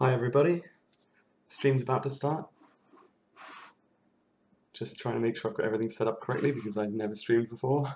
Hi everybody, stream's about to start. Just trying to make sure I've got everything set up correctly because I've never streamed before.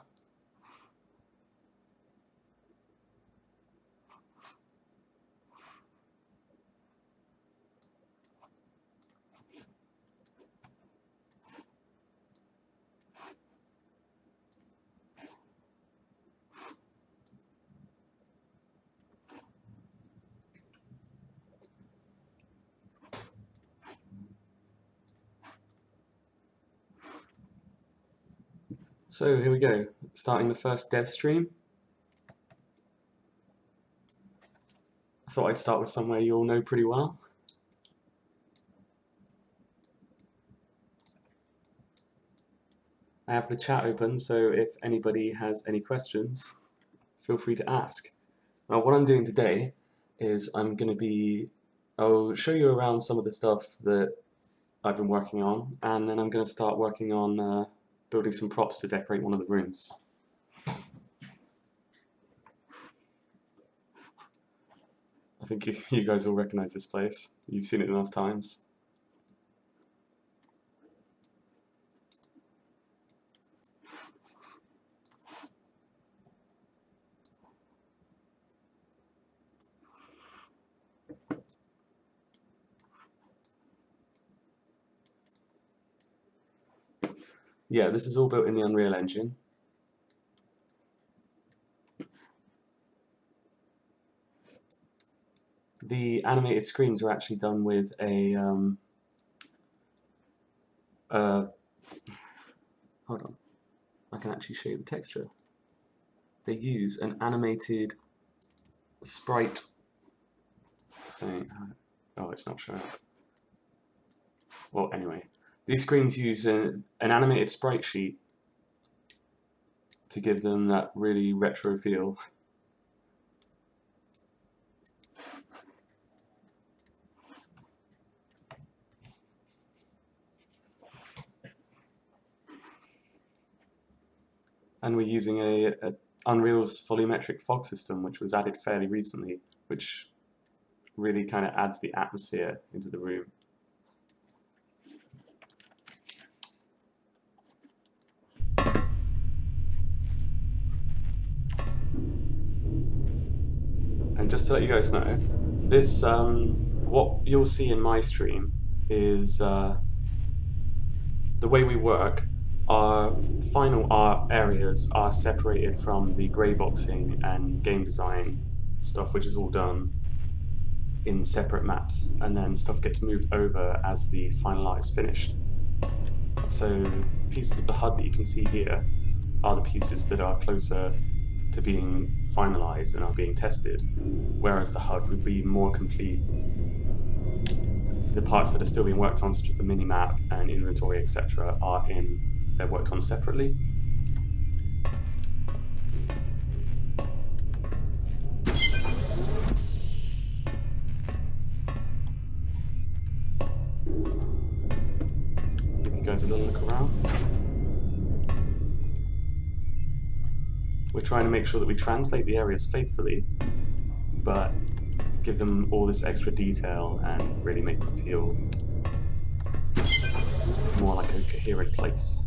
So here we go, starting the first dev stream. I thought I'd start with somewhere you all know pretty well. I have the chat open, so if anybody has any questions, feel free to ask. Now what I'm doing today is I'll show you around some of the stuff that I've been working on, and then I'm going to start working on building some props to decorate one of the rooms. I think you guys all recognize this place. You've seen it enough times. Yeah, this is all built in the Unreal Engine. The animated screens were actually done with a hold on, I can actually show you the texture. They use an animated sprite thing. Oh, it's not showing up. Well, anyway, these screens use an animated sprite sheet to give them that really retro feel. And we're using a Unreal's volumetric fog system, which was added fairly recently, which really kind of adds the atmosphere into the room. And just to let you guys know, this what you'll see in my stream is the way we work. Our final art areas are separated from the grey boxing and game design stuff, which is all done in separate maps, and then stuff gets moved over as the final art is finished. So pieces of the HUD that you can see here are the pieces that are closer to being finalized and are being tested, whereas the HUD would be more complete. The parts that are still being worked on, such as the mini-map and inventory, etc., they're worked on separately. Give you guys a little look around. We're trying to make sure that we translate the areas faithfully, but give them all this extra detail and really make them feel more like a coherent place.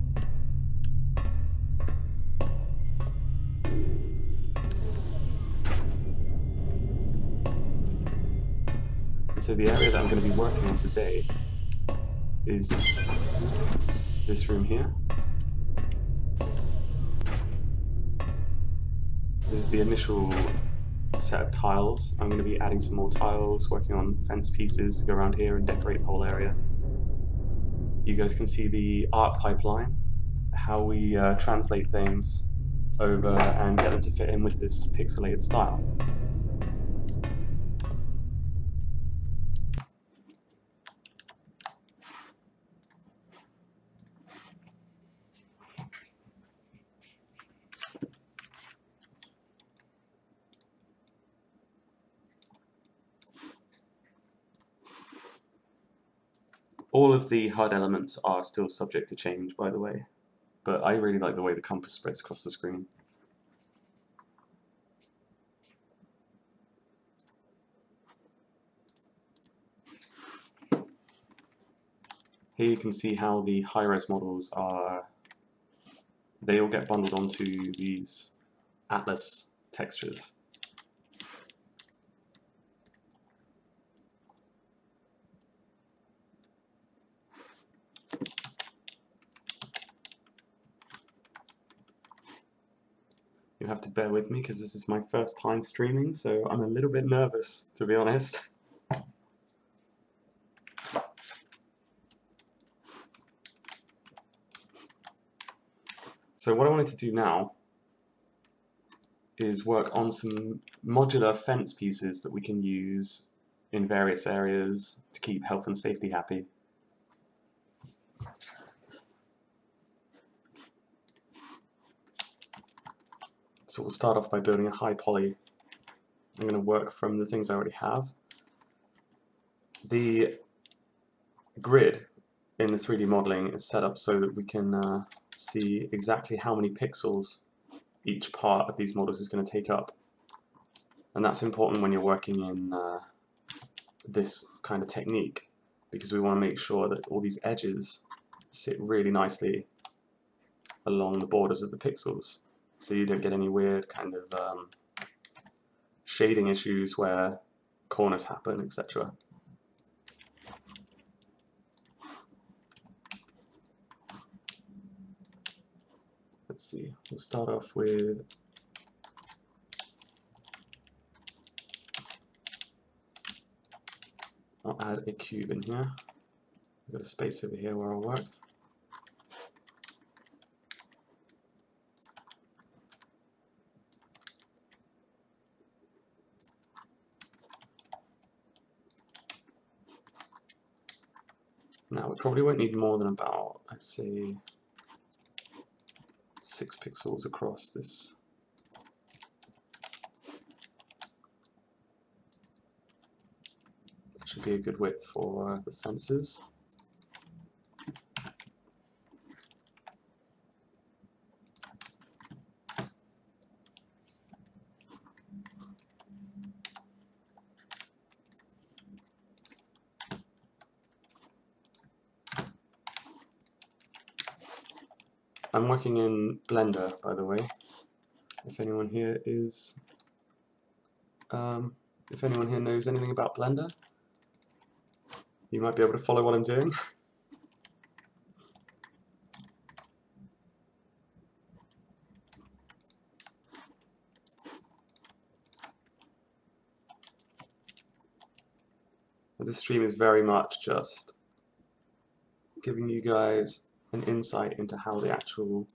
And so the area that I'm going to be working on today is this room here. This is the initial set of tiles. I'm going to be adding some more tiles, working on fence pieces to go around here and decorate the whole area. You guys can see the art pipeline, how we translate things over and get them to fit in with this pixelated style. All of the HUD elements are still subject to change, by the way, but I really like the way the compass spreads across the screen. Here you can see how the high-res models they all get bundled onto these atlas textures. You have to bear with me because this is my first time streaming, so I'm a little bit nervous, to be honest. So what I wanted to do now is work on some modular fence pieces that we can use in various areas to keep health and safety happy. So we'll start off by building a high poly. I'm going to work from the things I already have. The grid in the 3D modeling is set up so that we can see exactly how many pixels each part of these models is going to take up. And that's important when you're working in this kind of technique, because we want to make sure that all these edges sit really nicely along the borders of the pixels, so you don't get any weird kind of shading issues where corners happen, etc. Let's see, we'll start off with I'll add a cube in here. I've got a space over here where I'll work. Now, we probably won't need more than about, let's say, 6 pixels across this. That should be a good width for the fences. I'm working in Blender, by the way. If anyone here is, if anyone here knows anything about Blender, you might be able to follow what I'm doing. This stream is very much just giving you guys an insight into how the actual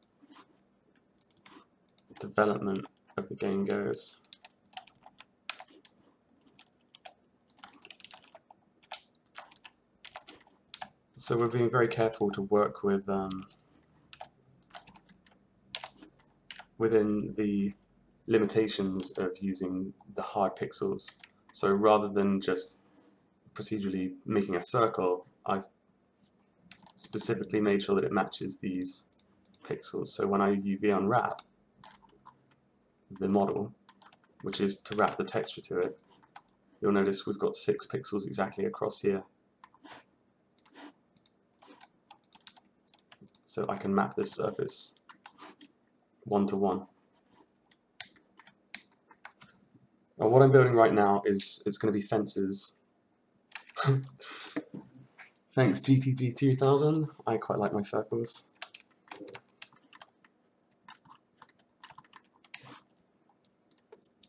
development of the game goes. So we're being very careful to work with within the limitations of using the hard pixels. So rather than just procedurally making a circle, I've specifically made sure that it matches these pixels. So when I UV unwrap the model, which is to wrap the texture to it, you'll notice we've got 6 pixels exactly across here. So I can map this surface 1-to-1. Now what I'm building right now is it's going to be fences. Thanks GTG2000, I quite like my circles.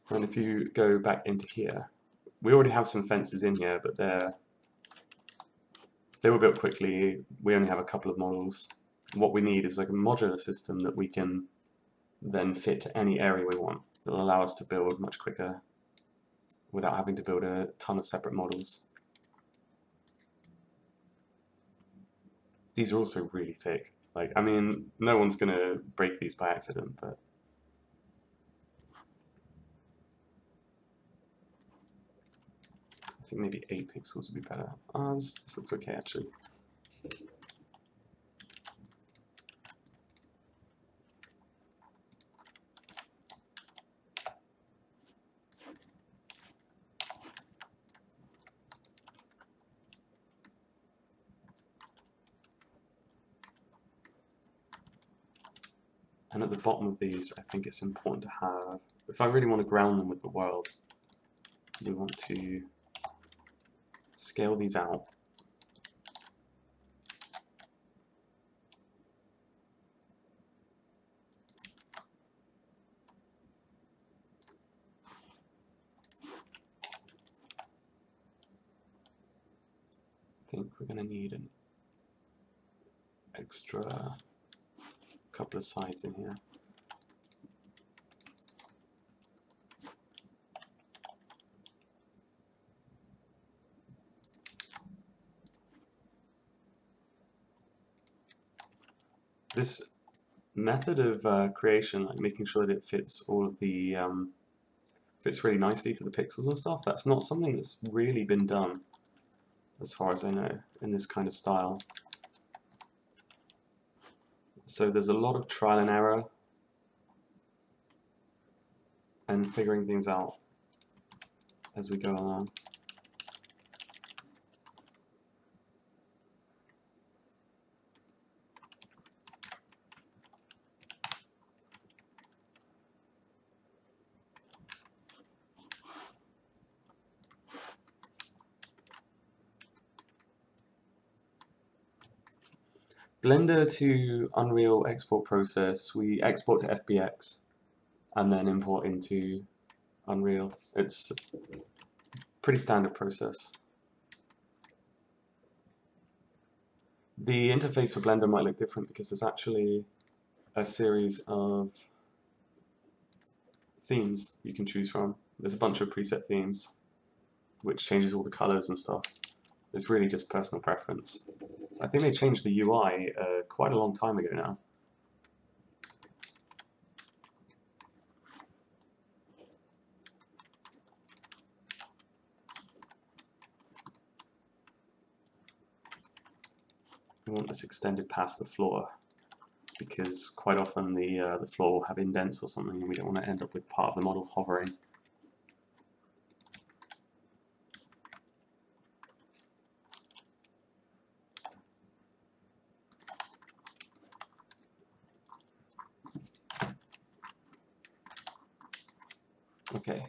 And if you go back into here, we already have some fences in here, but they were built quickly. We only have a couple of models. What we need is like a modular system that we can then fit to any area we want. It'll allow us to build much quicker without having to build a ton of separate models. These are also really thick. Like, I mean, no one's gonna break these by accident, but I think maybe 8 pixels would be better. This looks okay actually. And at the bottom of these, I think it's important to have, if I really want to ground them with the world, we want to scale these out. I think we're going to need an extra couple of sides in here. This method of creation, like making sure that it fits all of the fits really nicely to the pixels and stuff, that's not something that's really been done, as far as I know, in this kind of style. So there's a lot of trial and error and figuring things out as we go along. Blender to Unreal export process, we export to FBX and then import into Unreal. It's a pretty standard process. The interface for Blender might look different because there's actually a series of themes you can choose from. There's a bunch of preset themes which changes all the colors and stuff. It's really just personal preference. I think they changed the UI quite a long time ago now. We want this extended past the floor because quite often the floor will have indents or something and we don't want to end up with part of the model hovering. Okay,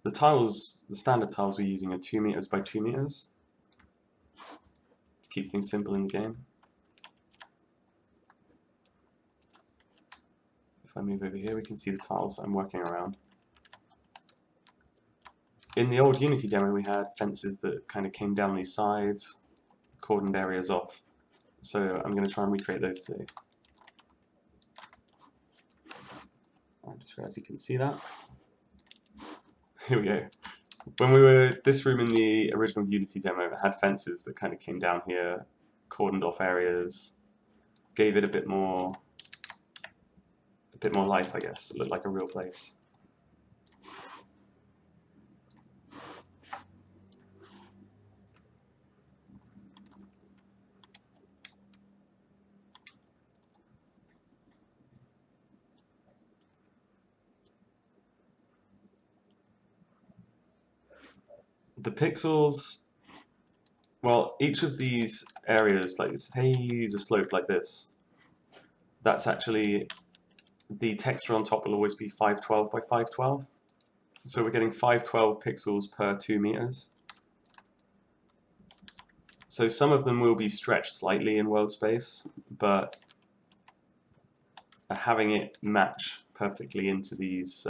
the tiles, the standard tiles we're using are 2 meters by 2 meters to keep things simple in the game. If I move over here, we can see the tiles I'm working around. In the old Unity demo, we had fences that kind of came down these sides, cordoned areas off. So I'm going to try and recreate those today. I just realized you couldn't see that. Here we go. When we were this room in the original Unity demo, it had fences that kind of came down here, cordoned off areas, gave it a bit more life, I guess. It looked like a real place. The pixels, well, each of these areas, like say you use a slope like this, that's actually, the texture on top will always be 512 by 512. So we're getting 512 pixels per 2 meters. So some of them will be stretched slightly in world space, but having it match perfectly into these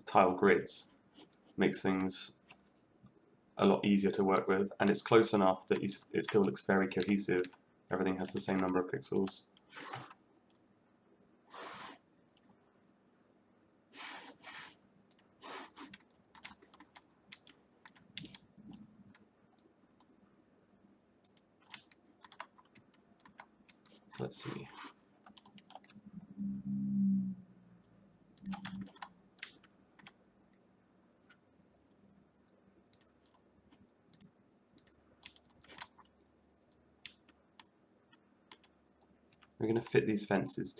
tile grids makes things a lot easier to work with, and it's close enough that it still looks very cohesive. Everything has the same number of pixels. So let's see. We're going to fit these fences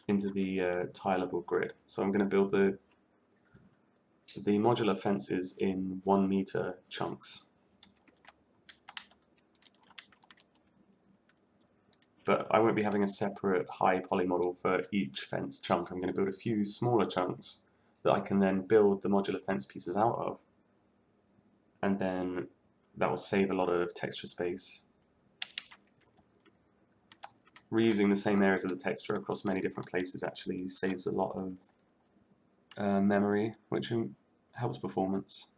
into the tileable grid. So I'm going to build the modular fences in 1 meter chunks. but I won't be having a separate high poly model for each fence chunk. I'm going to build a few smaller chunks that I can then build the modular fence pieces out of, and then that will save a lot of texture space. Reusing the same areas of the texture across many different places actually saves a lot of memory, which helps performance.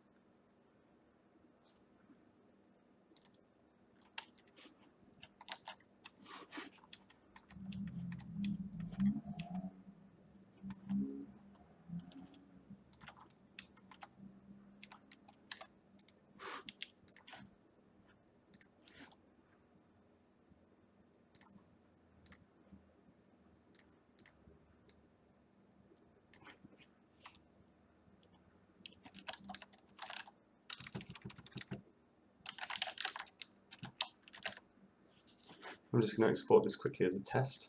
I'm just going to export this quickly as a test.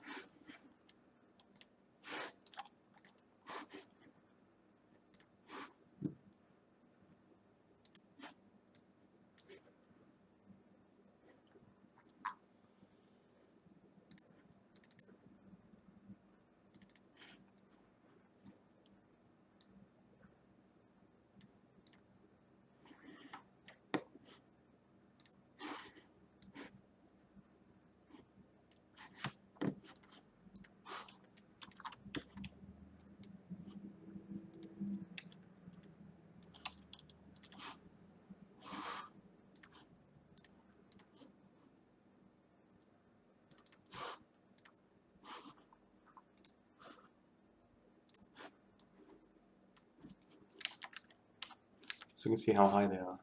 So we can see how high they are,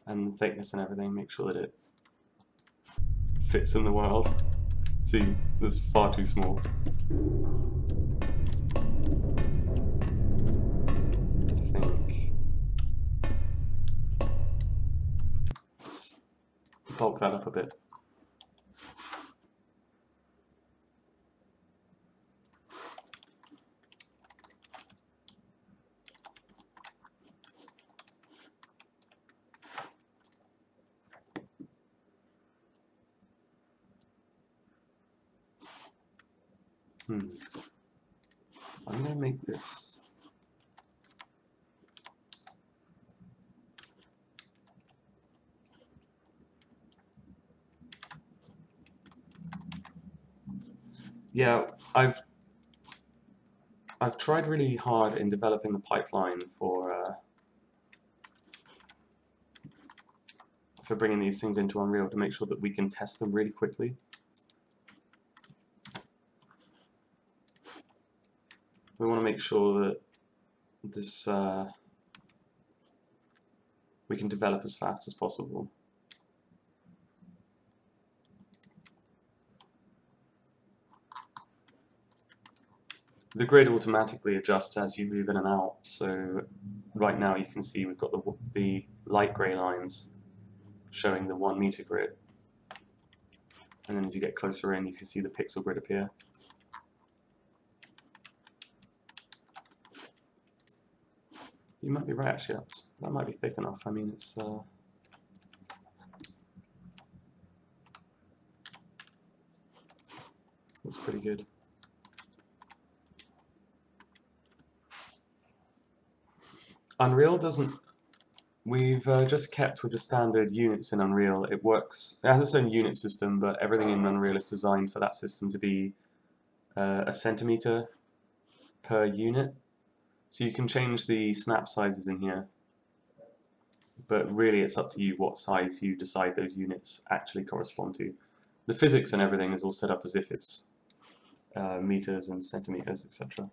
and the thickness and everything, make sure that it fits in the world. See, this is far too small. I think let's bulk that up a bit. I'm going to make this I've tried really hard in developing the pipeline for bringing these things into Unreal to make sure that we can test them really quickly. We want to make sure that this we can develop as fast as possible. The grid automatically adjusts as you move in and out, so right now you can see we've got the light grey lines showing the 1 meter grid, and then as you get closer in you can see the pixel grid appear. You might be right actually, that might be thick enough. I mean, it's looks pretty good. Unreal doesn't. We've just kept with the standard units in Unreal. It works. It has its own unit system, but everything in Unreal is designed for that system to be a centimeter per unit. So you can change the snap sizes in here, but really it's up to you what size you decide those units actually correspond to. The physics and everything is all set up as if it's meters and centimeters, etc.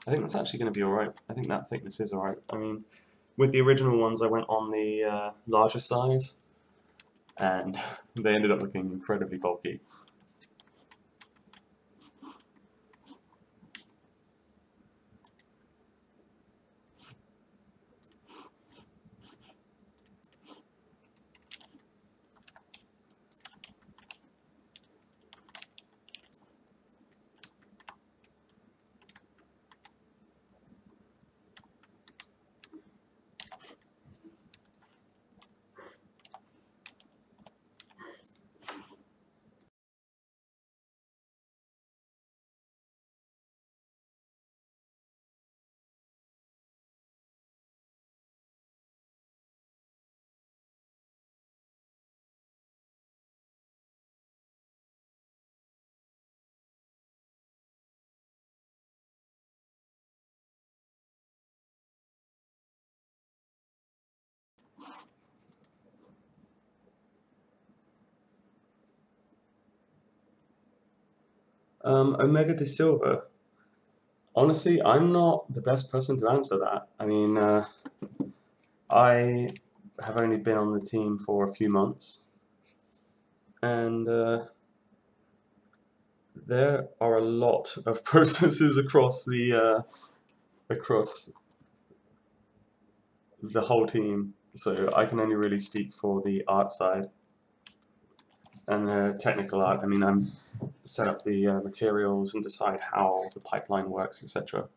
I think that's actually going to be alright. I think that thickness is alright. I mean, with the original ones I went on the larger size, and they ended up looking incredibly bulky. Omega de Silva. Honestly, I'm not the best person to answer that. I mean, I have only been on the team for a few months, and there are a lot of processes across the whole team. So I can only really speak for the art side and the technical art. I mean, I'm set up the materials and decide how the pipeline works, etc.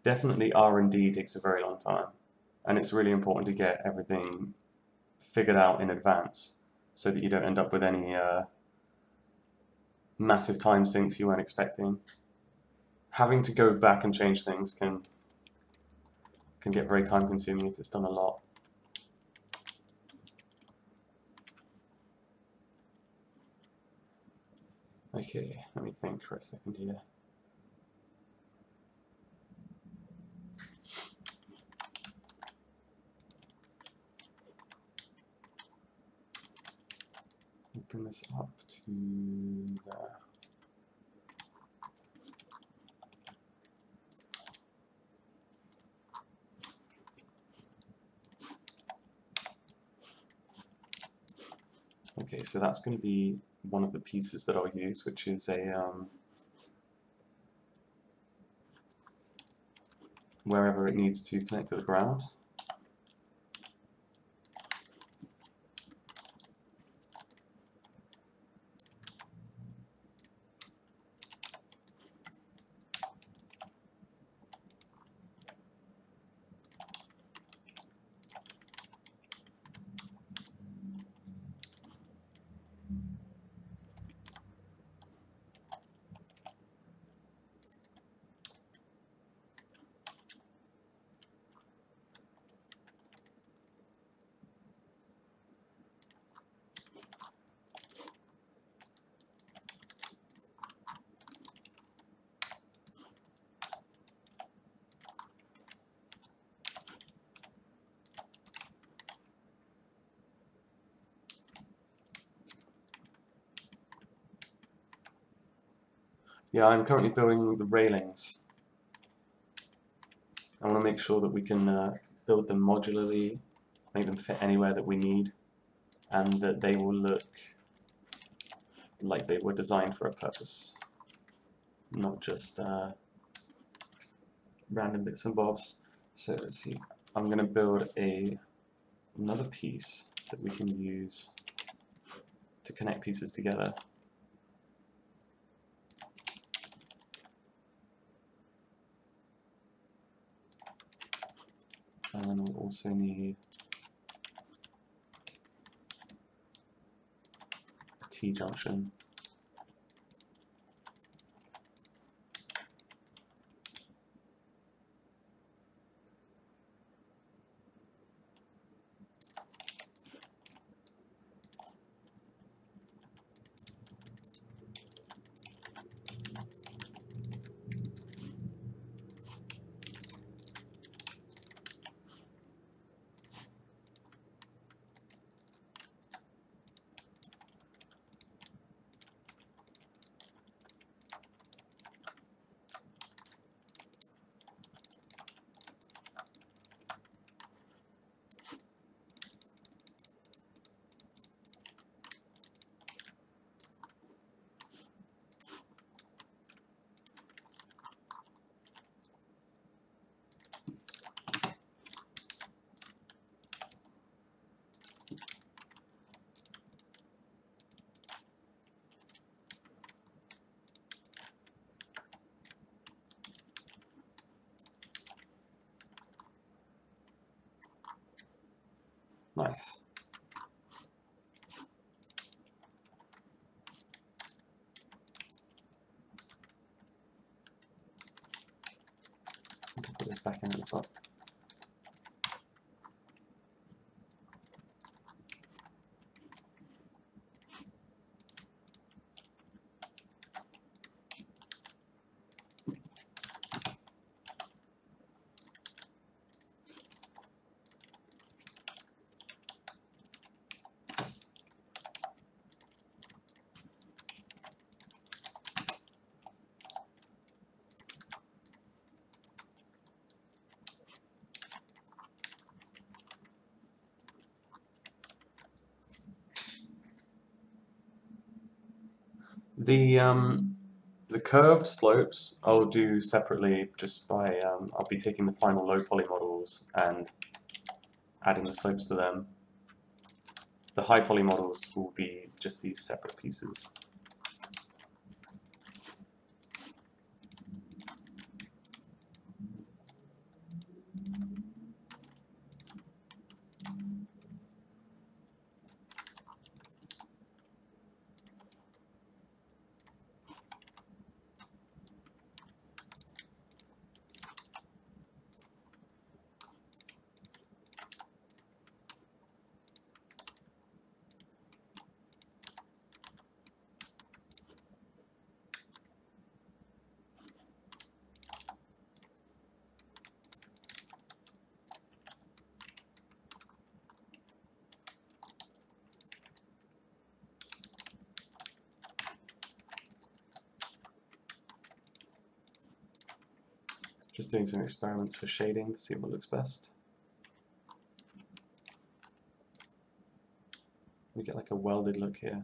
Definitely R&D takes a very long time, and it's really important to get everything figured out in advance so that you don't end up with any massive time sinks you weren't expecting. Having to go back and change things can get very time consuming if it's done a lot. Okay, let me think for a second here. Bring this up to there. Okay, so that's going to be one of the pieces that I'll use, which is a wherever it needs to connect to the ground. Yeah, I'm currently building the railings. I want to make sure that we can build them modularly, make them fit anywhere that we need, and that they will look like they were designed for a purpose, not just random bits and bobs. So let's see, I'm going to build another piece that we can use to connect pieces together. And we'll also need a T-junction. Nice. Put this back in as well. The curved slopes I'll do separately just by, I'll be taking the final low poly models and adding the slopes to them. The high poly models will be just these separate pieces. Just doing some experiments for shading to see what looks best. We get like a welded look here.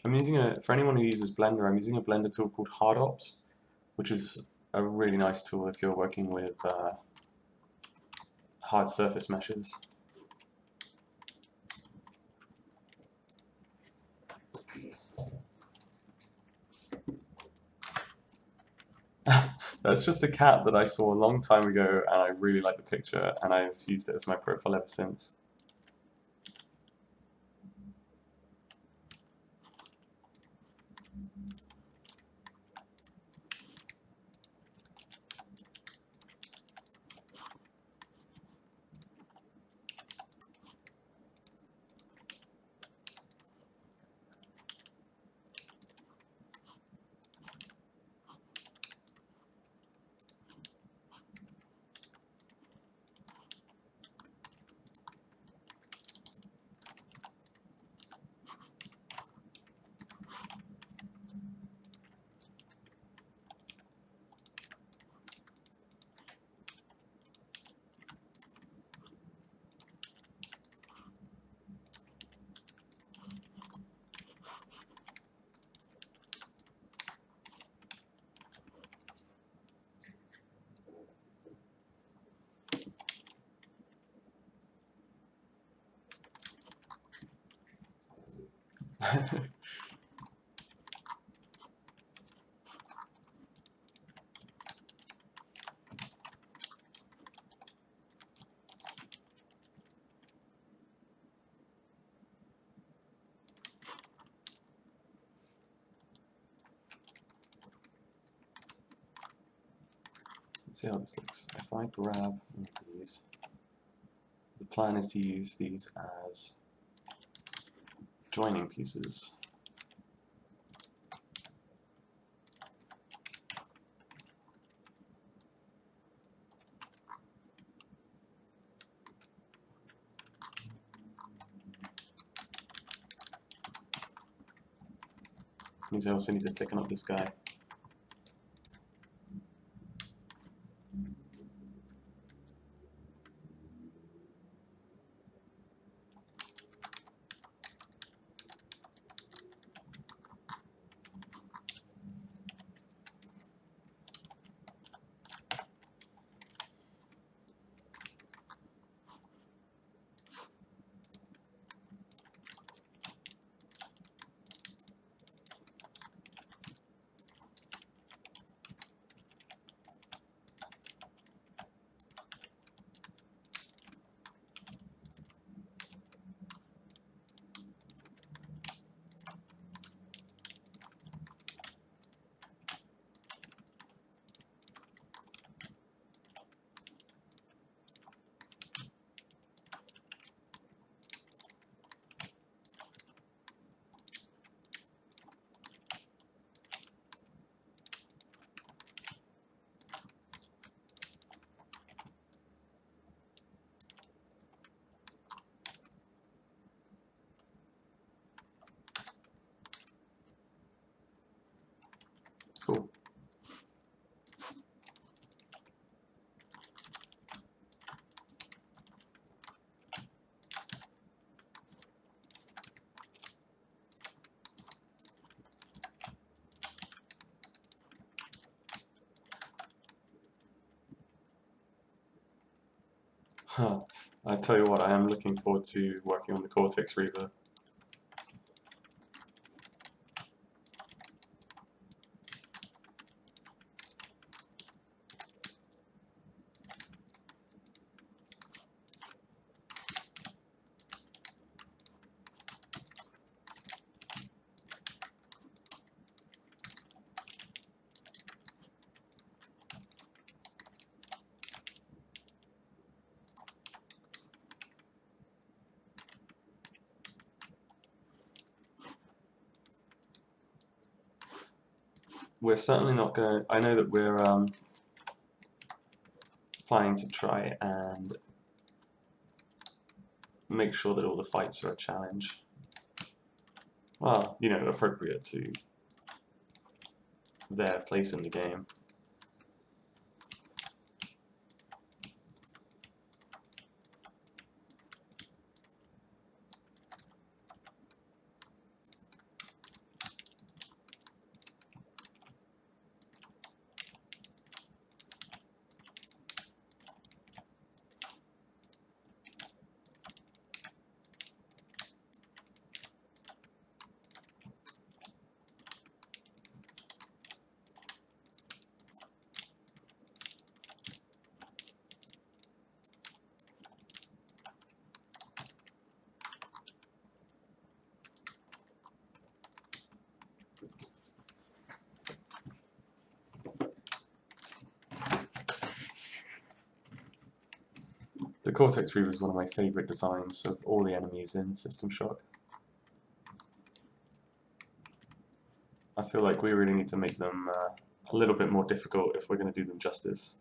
I'm using for anyone who uses Blender, I'm using a Blender tool called HardOps, which is a really nice tool if you're working with hard surface meshes. That's just a cat that I saw a long time ago and I really like the picture and I've used it as my profile ever since. Let's see how this looks. If I grab one of these, the plan is to use these as joining pieces. Means I also need to thicken up this guy. Cool. I tell you what, I am looking forward to working on the Cortex Reaver. We're certainly not going to... I know that we're planning to try and make sure that all the fights are a challenge. Well, you know, appropriate to their place in the game. The Cortex Reaver is one of my favourite designs of all the enemies in System Shock. I feel like we really need to make them a little bit more difficult if we're going to do them justice.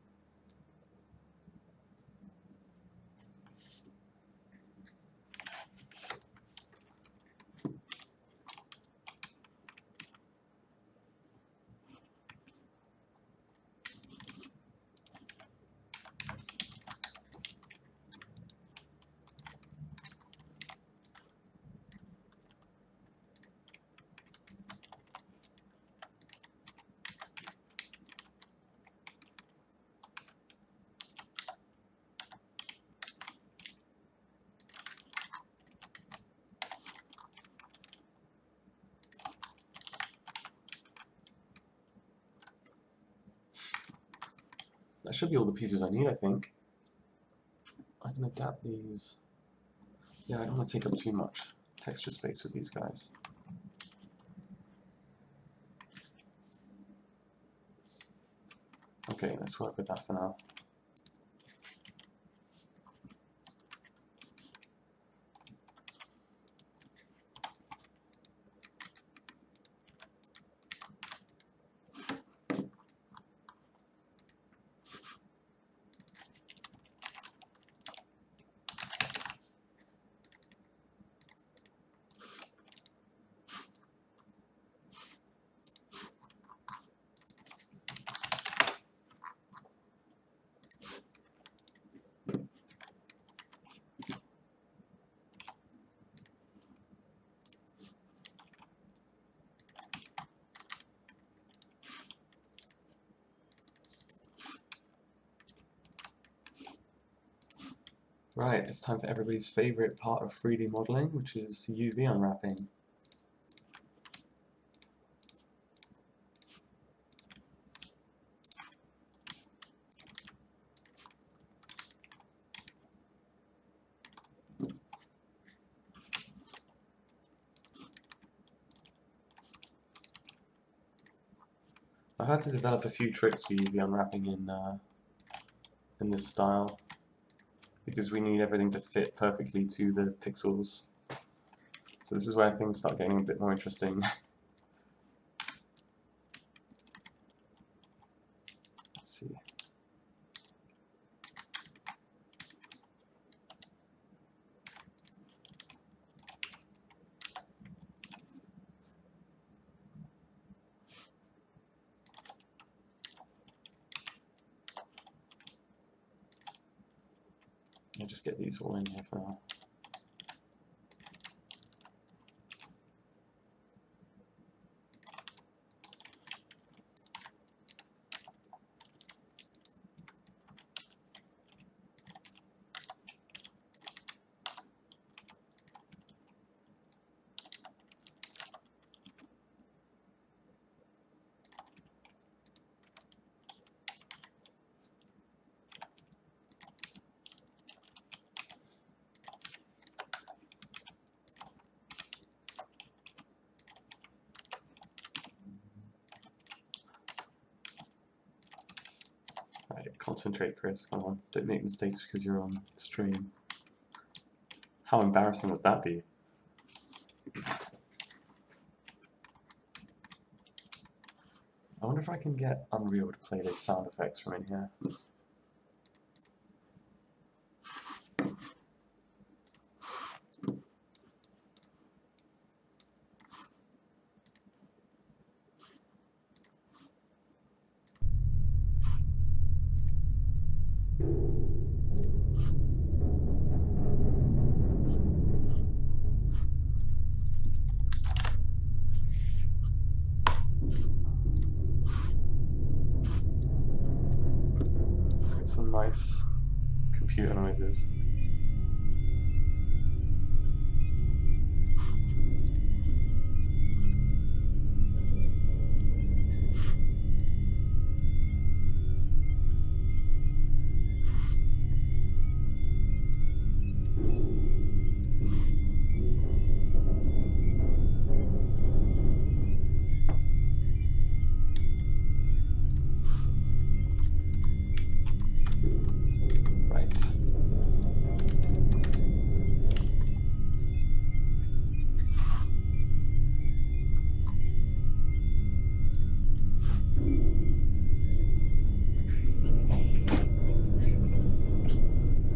That should be all the pieces I need, I think. I can adapt these. Yeah, I don't want to take up too much texture space with these guys. Okay, let's work with that for now. Right, it's time for everybody's favourite part of 3D modelling, which is UV unwrapping. I had to develop a few tricks for UV unwrapping in this style, because we need everything to fit perfectly to the pixels. So this is where things start getting a bit more interesting. Let's see. me just get these all in here for now. Right, concentrate, Chris. Come on, don't make mistakes because you're on stream. How embarrassing would that be? I wonder if I can get Unreal to play those sound effects from in here. Let's get some nice computer noises.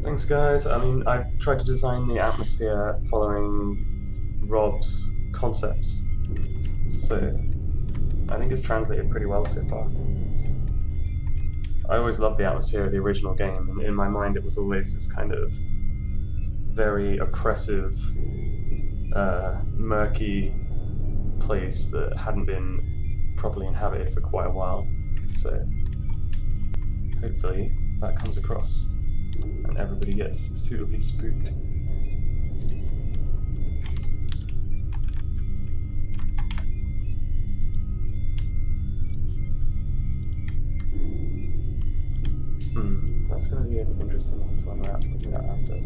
Thanks, guys. I mean, I've tried to design the atmosphere following Rob's concepts, so I think it's translated pretty well so far. I always loved the atmosphere of the original game, and in my mind it was always this kind of very oppressive, murky place that hadn't been properly inhabited for quite a while, so hopefully that comes across and everybody gets suitably spooked. That's going to be an interesting one to unwrap. We'll do that after.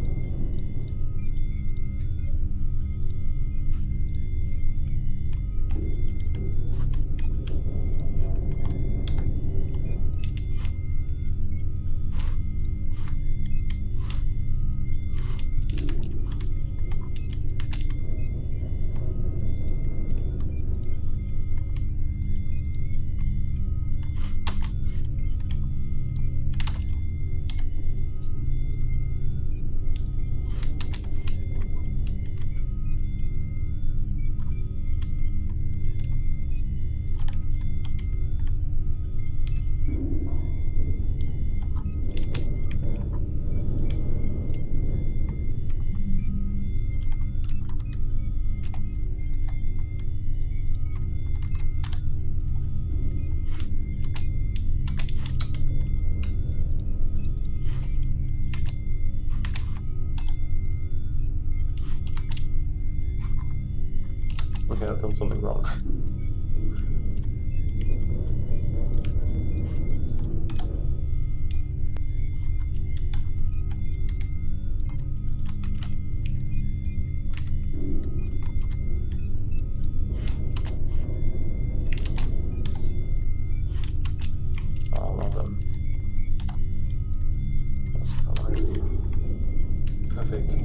Okay, I've done something wrong. Well done. That's perfect.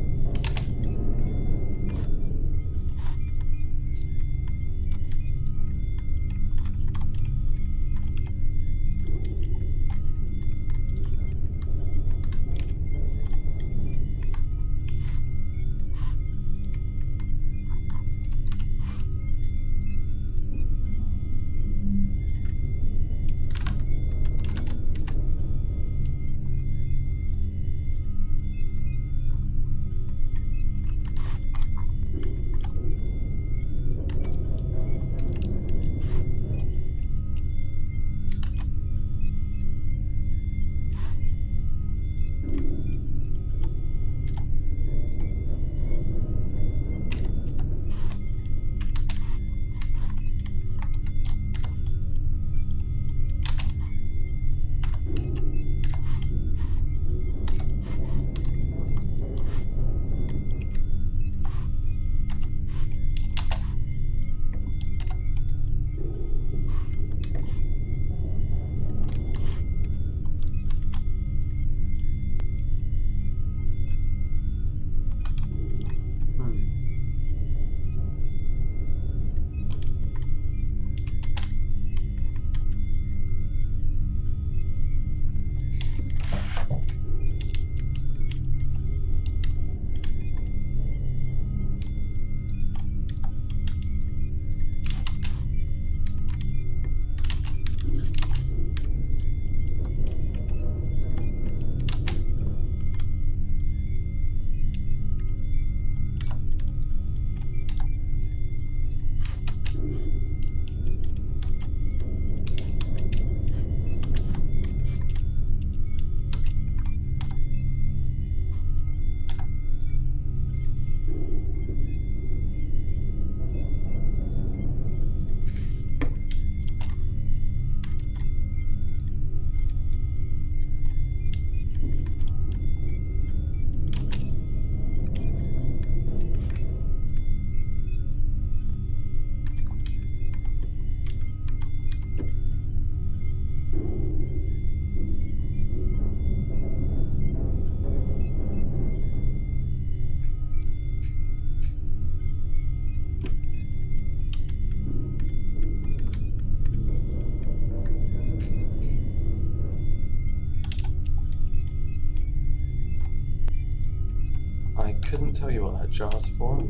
tell you what that jar's for.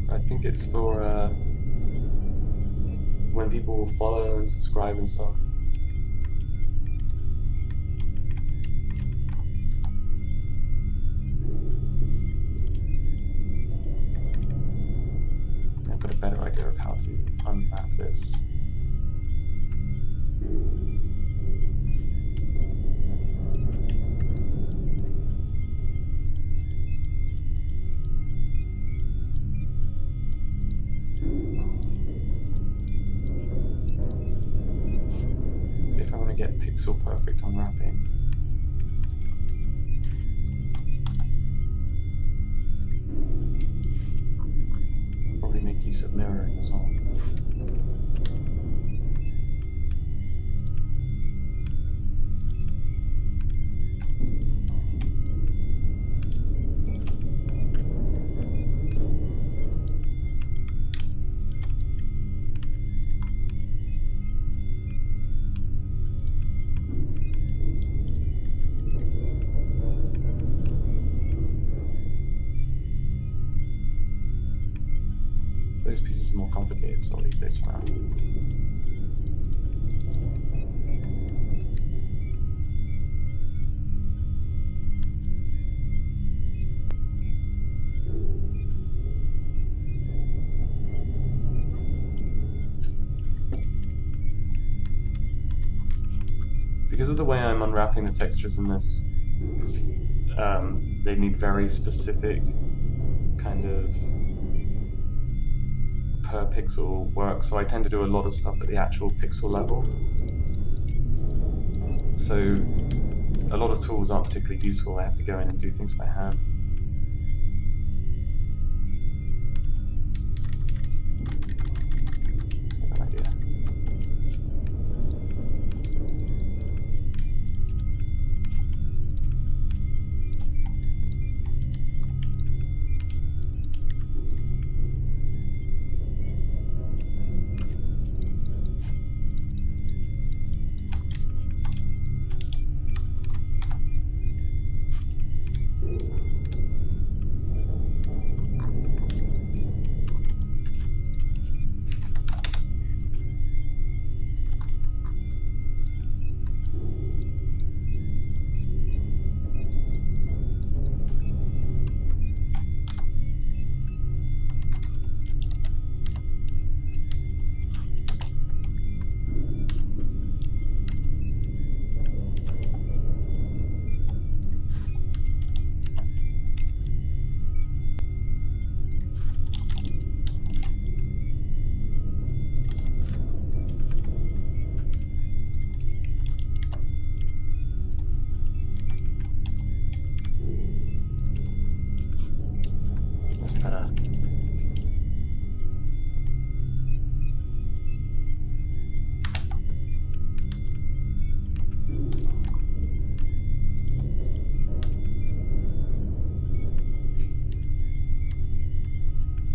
I think it's for when people follow and subscribe and stuff. I've got a better idea of how to unwrap this. If I want to get pixel perfect unwrapping, I'll probably make use of mirroring as well. Those pieces are more complicated, so I'll leave those for now. Because of the way I'm unwrapping the textures in this, they need very specific kind of per pixel work, so I tend to do a lot of stuff at the actual pixel level. So a lot of tools aren't particularly useful. I have to go in and do things by hand. I have an idea. That's better.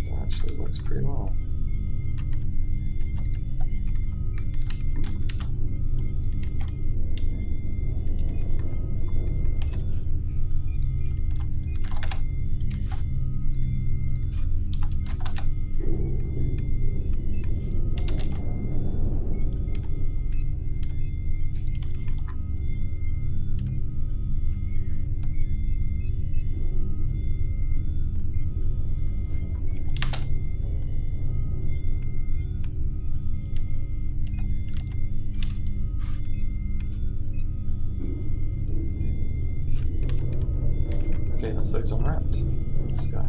That actually works pretty well. Okay, that's those unwrapped. This guy.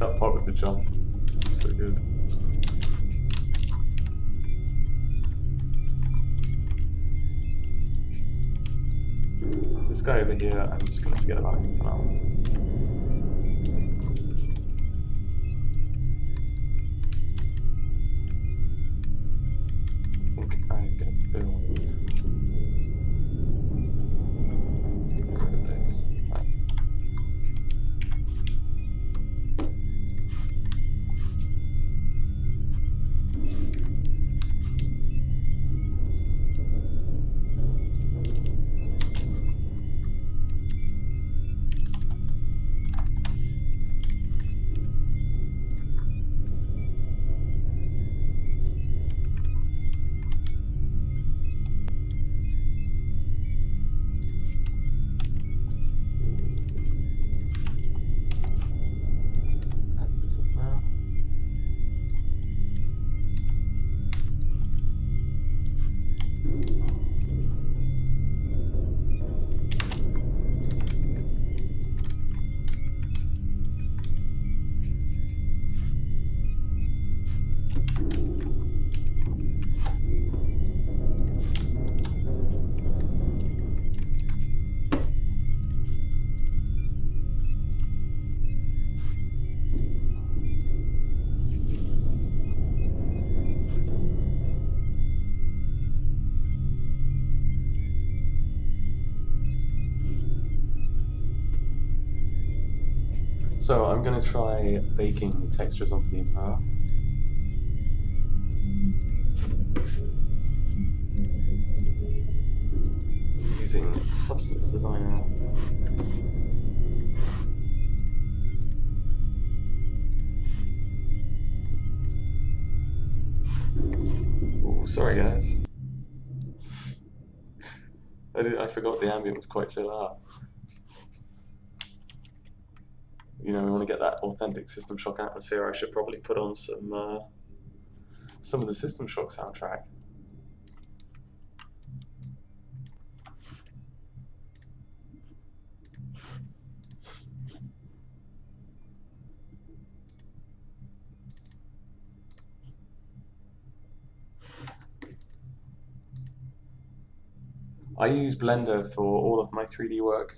That part with the jump, so good. This guy over here, I'm just going to forget about him for now. I think I'm going to build rid of those. Right. So I'm going to try baking the textures onto these now. Using Substance Designer. Ooh, sorry guys. I forgot the ambient was quite so loud. You know, we want to get that authentic System Shock atmosphere. I should probably put on some of the System Shock soundtrack. I use Blender for all of my 3D work.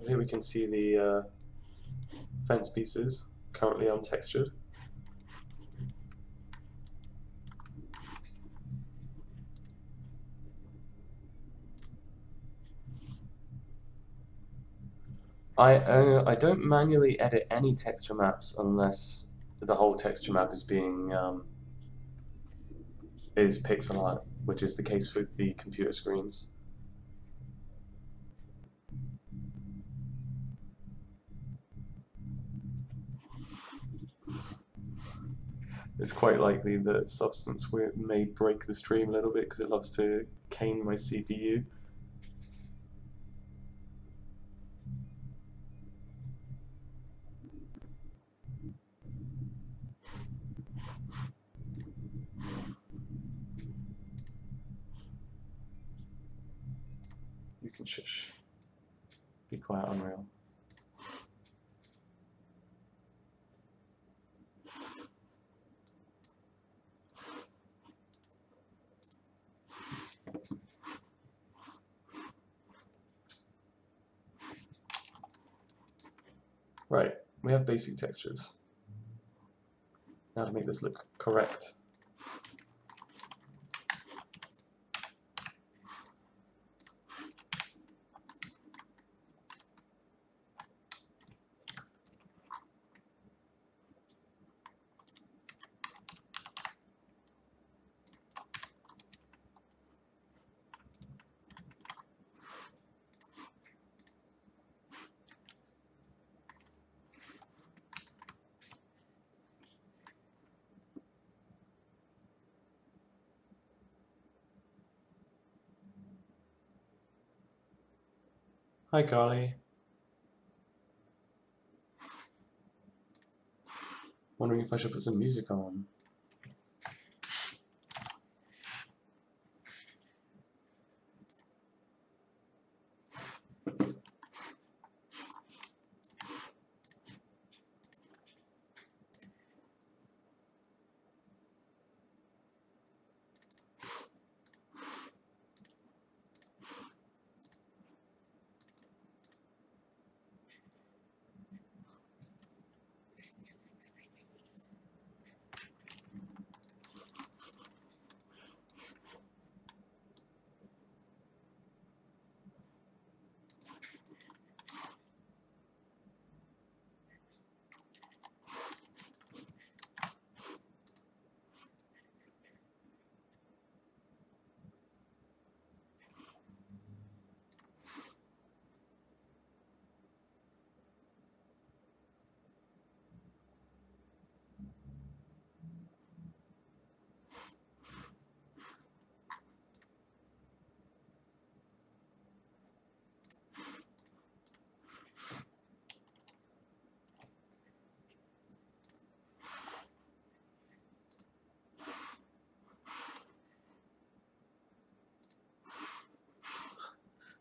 Here we can see the fence pieces currently untextured. I don't manually edit any texture maps unless the whole texture map is being is pixel art, which is the case with the computer screens. It's quite likely that Substance may break the stream a little bit because it loves to cane my CPU. You can shush. Be quiet, Unreal. Right, we have basic textures. Now to make this look correct. Hi, Carly. Wondering if I should put some music on.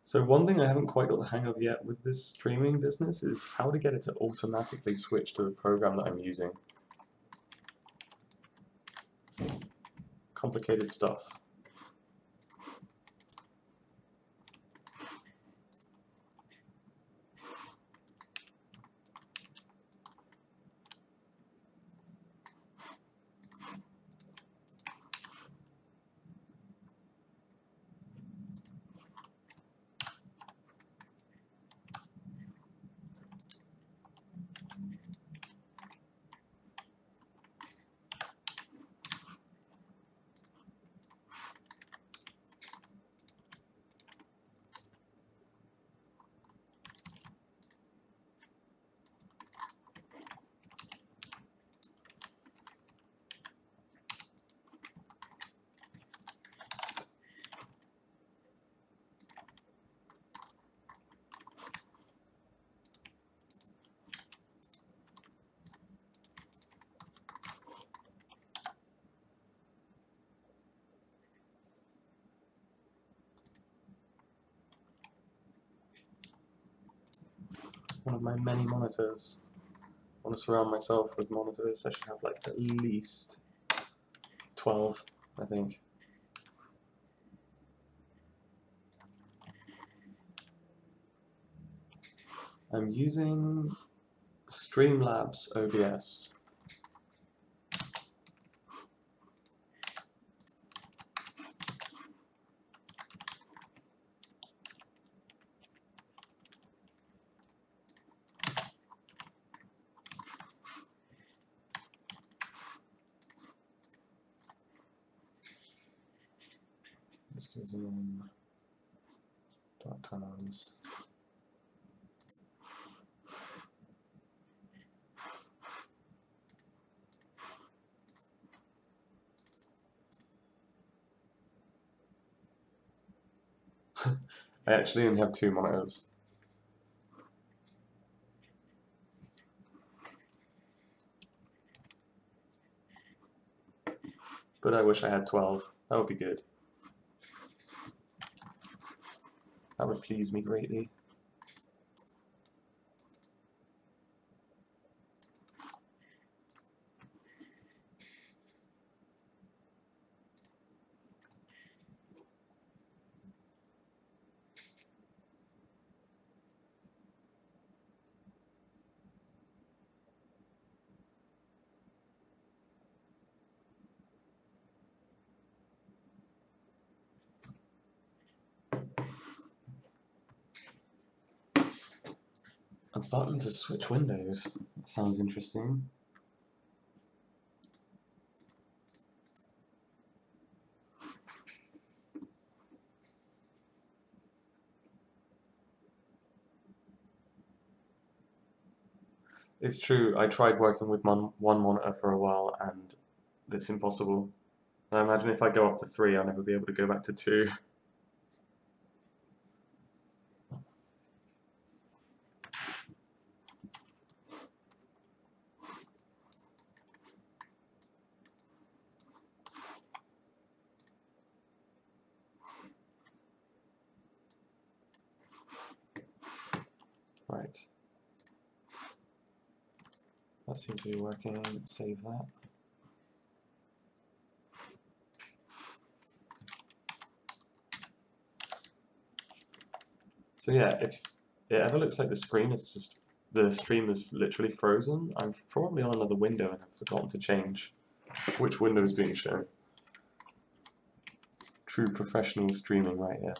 So one thing I haven't quite got the hang of yet with this streaming business is how to get it to automatically switch to the program that I'm using. Complicated stuff. One of my many monitors. I want to surround myself with monitors. I should have like at least 12, I think. I'm using Streamlabs OBS. This goes in dark tones. I actually only have 2 monitors. But I wish I had 12. That would be good. That would please me greatly. A button to switch windows. That sounds interesting. It's true, I tried working with one monitor for a while and it's impossible. I imagine if I go up to 3, I'll never be able to go back to 2. Right. That seems to be working. Save that. So yeah, if it ever looks like the stream is literally frozen, I'm probably on another window and have forgotten to change which window is being shown. True professional streaming right here.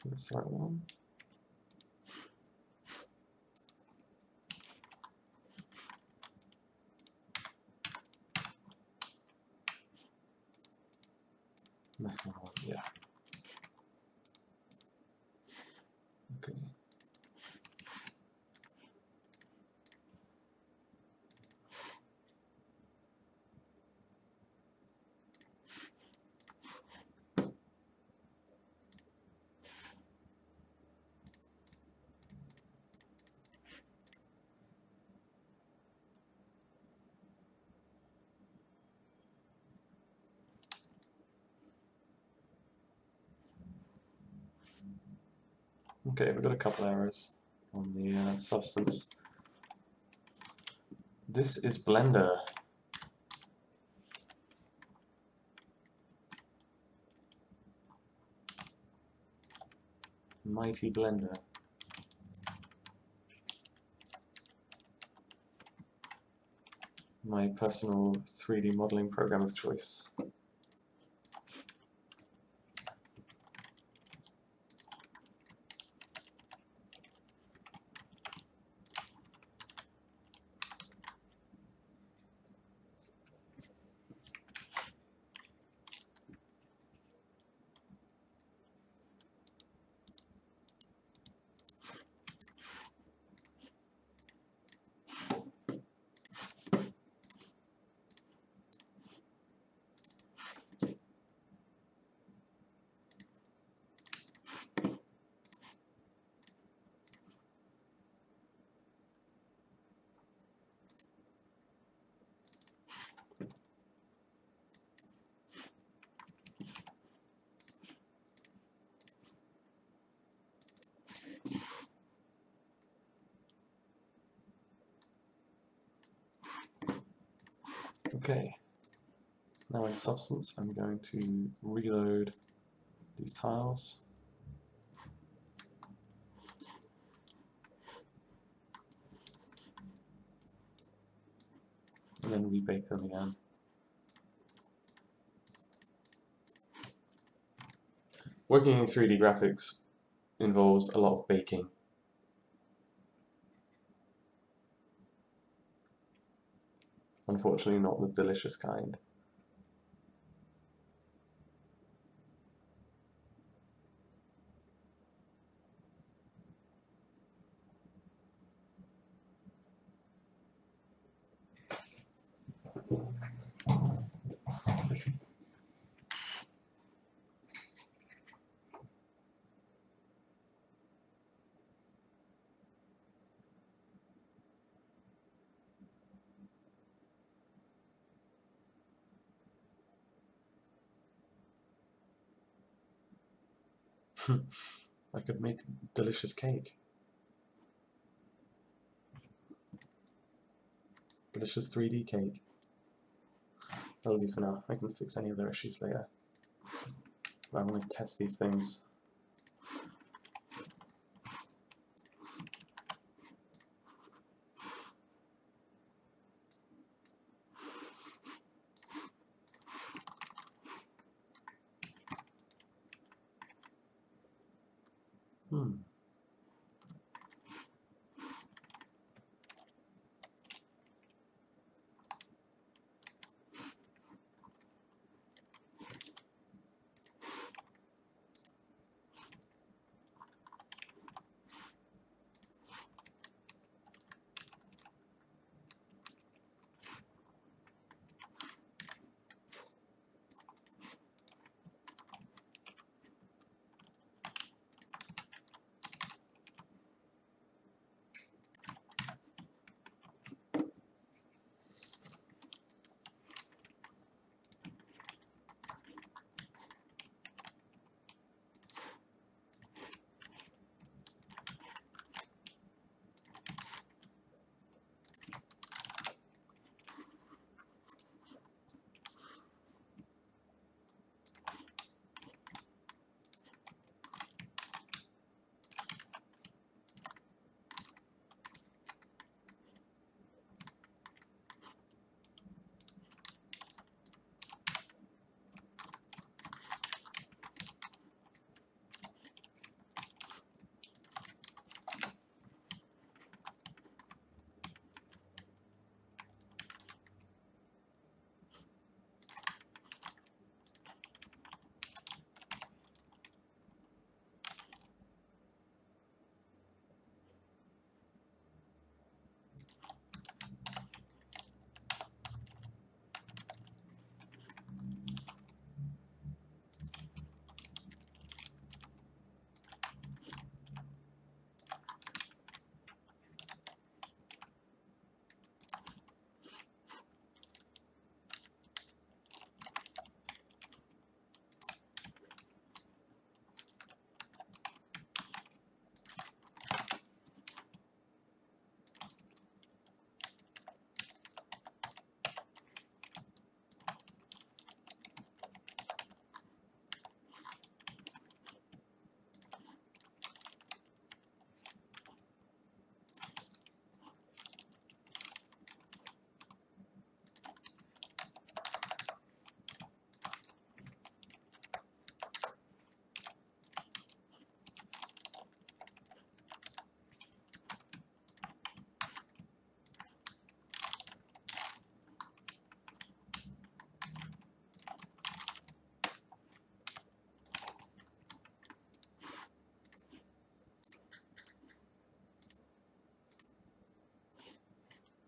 That's the right one. Yeah. Okay. Okay, we've got a couple errors on the substance. This is Blender. Mighty Blender. My personal 3D modeling program of choice. Okay, now in Substance I'm going to reload these tiles. And then rebake them again. Working in 3D graphics involves a lot of baking. Unfortunately not the delicious kind. I could make delicious cake. Delicious 3D cake. That'll do for now. I can fix any other issues later. But I want to test these things.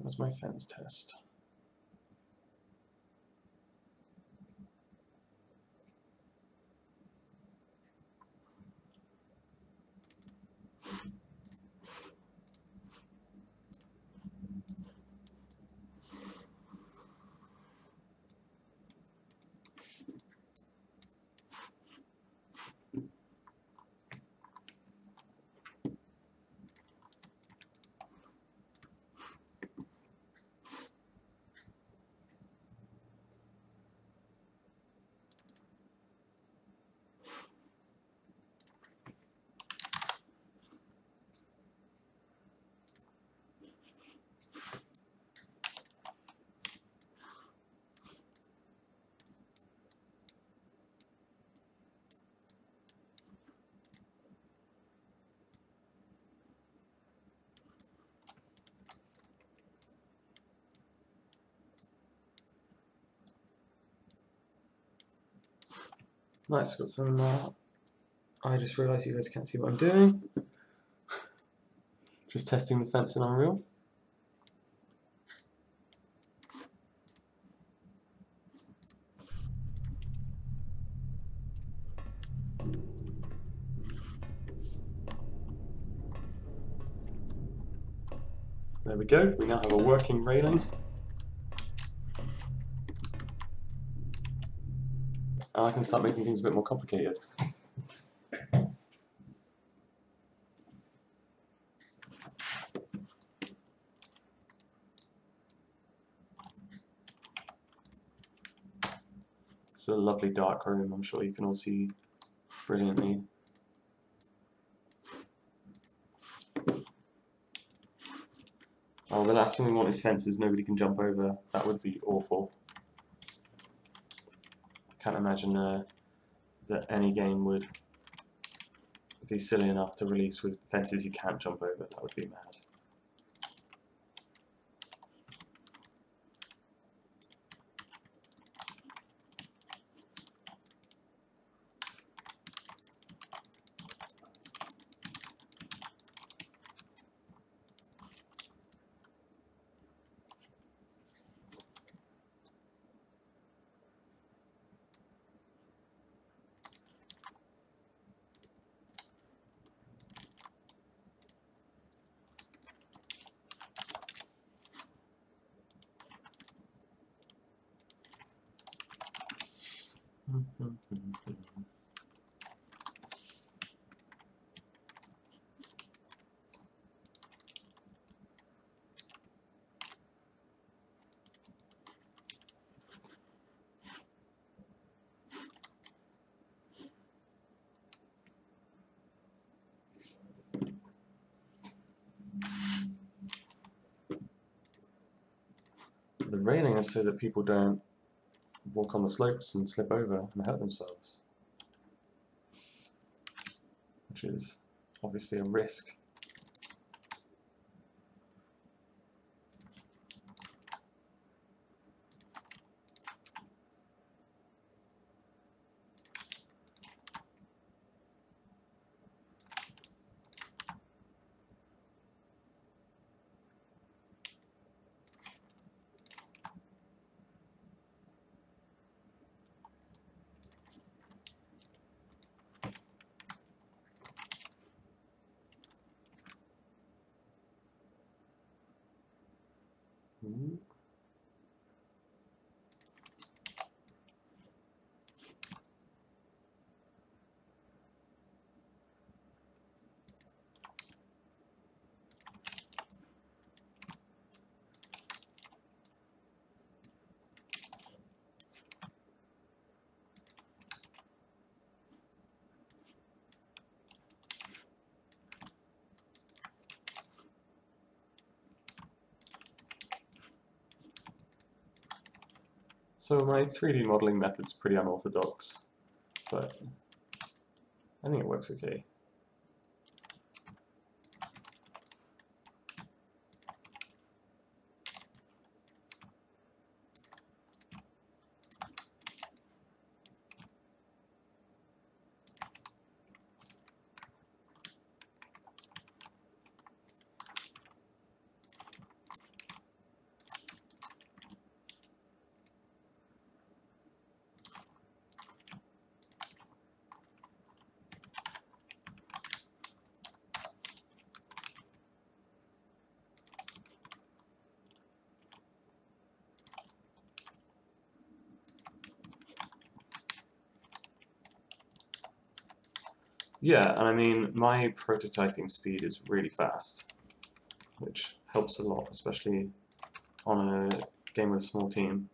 Where's my fence test? Nice, got some. I just realised you guys can't see what I'm doing. Just testing the fence in Unreal. There we go, we now have a working railing. And I can start making things a bit more complicated. It's a lovely dark room, I'm sure you can all see brilliantly. Oh, the last thing we want is fences nobody can jump over. That would be awful. I can't imagine that any game would be silly enough to release with fences you can't jump over. That would be mad. The railing is so that people don't walk on the slopes and slip over and hurt themselves, which is obviously a risk. So my 3D modeling method's pretty unorthodox, but I think it works okay. Yeah, and I mean, my prototyping speed is really fast, which helps a lot, especially on a game with a small team.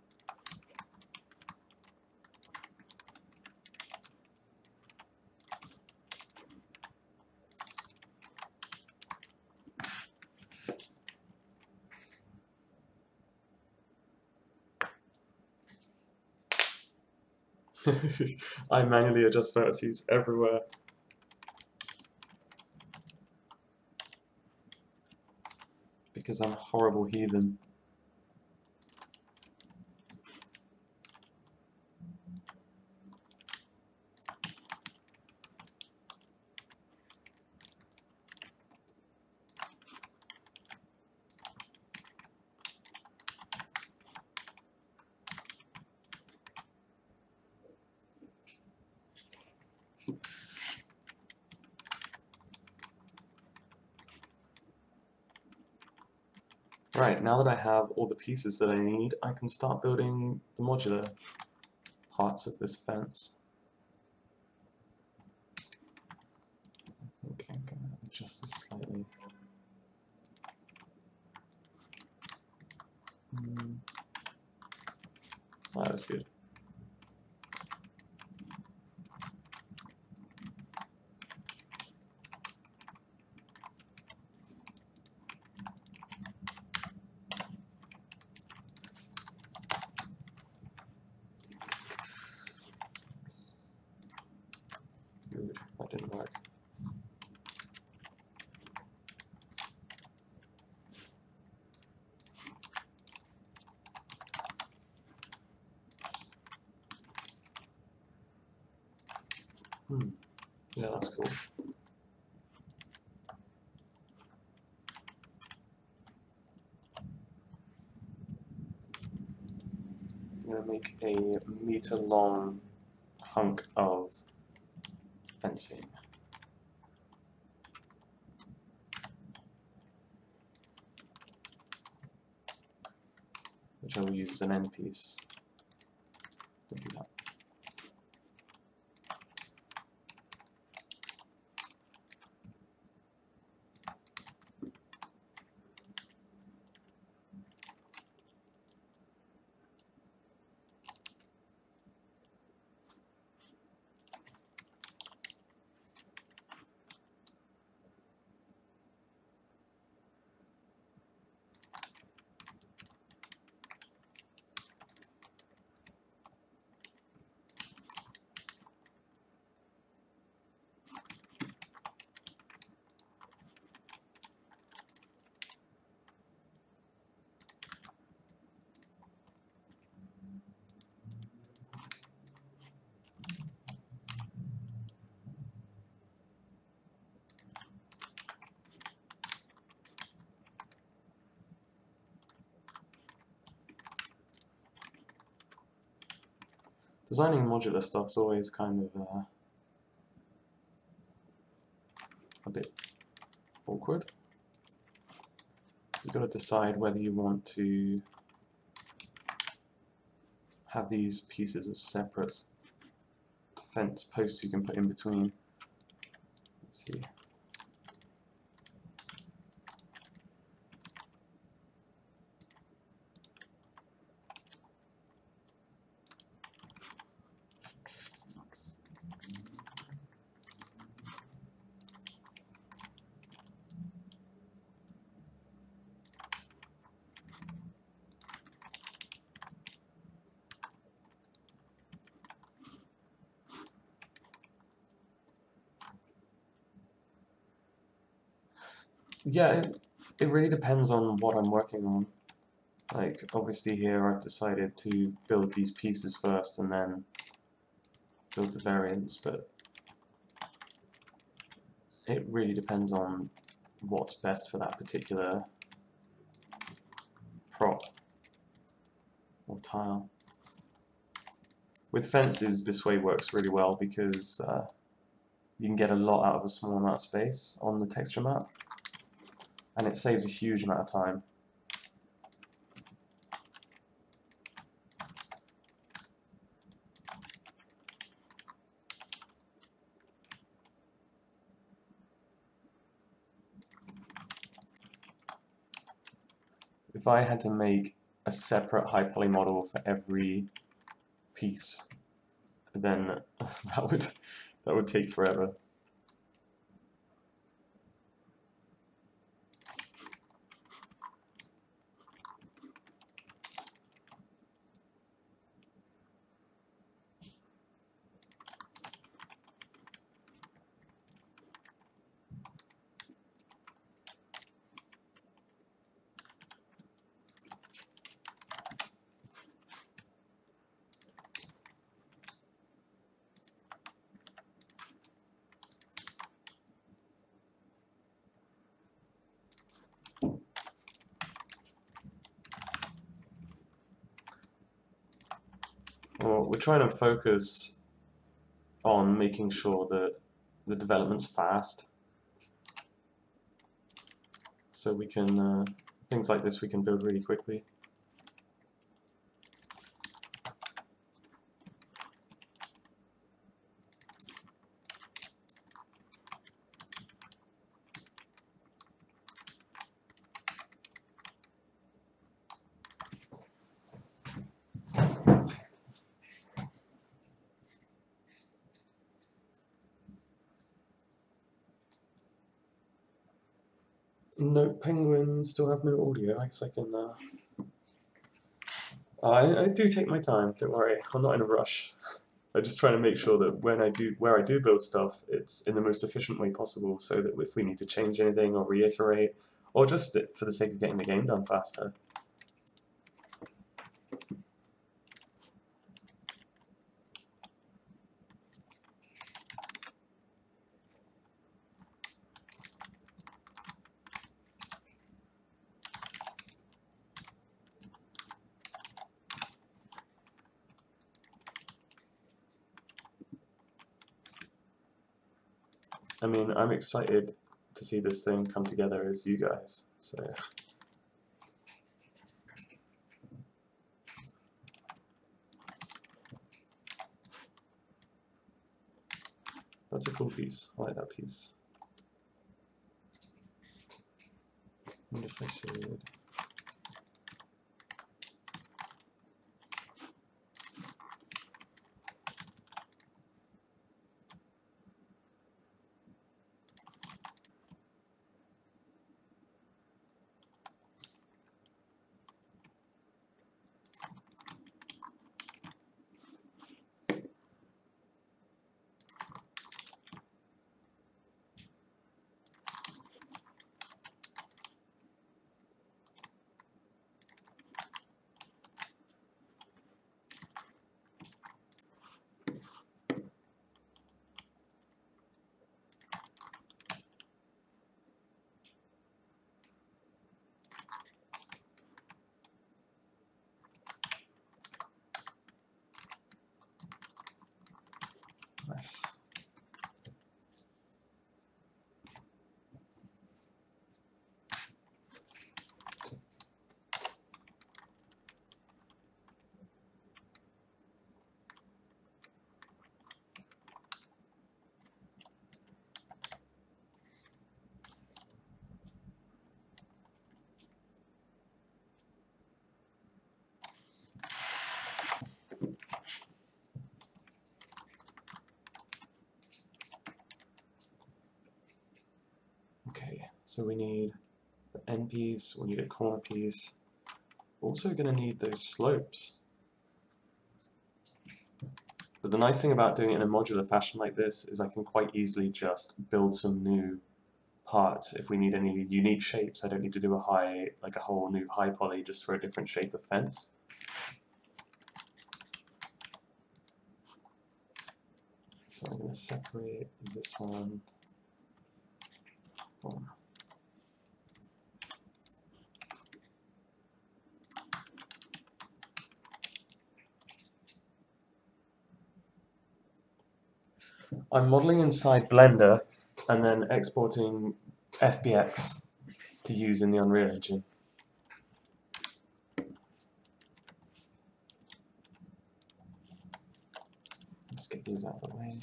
I manually adjust vertices everywhere. Because I'm a horrible heathen. Right, now that I have all the pieces that I need, I can start building the modular parts of this fence. I think I'm going to adjust this slightly. Oh, that's good. Good, that didn't work. Yeah, that's cool. I'm going to make a meter-long hunk of fencing. Which I will use as an end piece. To do that. Designing modular stuff's always kind of a bit awkward. You've got to decide whether you want to have these pieces as separate fence posts you can put in between. Let's see. Yeah, it really depends on what I'm working on. Like, obviously here I've decided to build these pieces first and then build the variants, but it really depends on what's best for that particular prop or tile. With fences, this way works really well because you can get a lot out of a small amount of space on the texture map, and it saves a huge amount of time. if I had to make a separate high poly model for every piece, then that would take forever. Well, we're trying to focus on making sure that the development's fast, so we can, things like this we can build really quickly. No, penguins still have no audio. I guess I can. I do take my time. Don't worry, I'm not in a rush. I'm just trying to make sure that where I do build stuff, it's in the most efficient way possible, so that if we need to change anything or reiterate, or just for the sake of getting the game done faster. I mean, I'm excited to see this thing come together as you guys, so. That's a cool piece. I like that piece. I wonder if I should. Nice. Okay, so we need the end piece, we need a corner piece. We're also going to need those slopes. But the nice thing about doing it in a modular fashion like this is I can quite easily just build some new parts if we need any unique shapes. I don't need to do a whole new high poly just for a different shape of fence. So I'm going to separate this one. I'm modeling inside Blender and then exporting FBX to use in the Unreal Engine. Let's get these out of the way.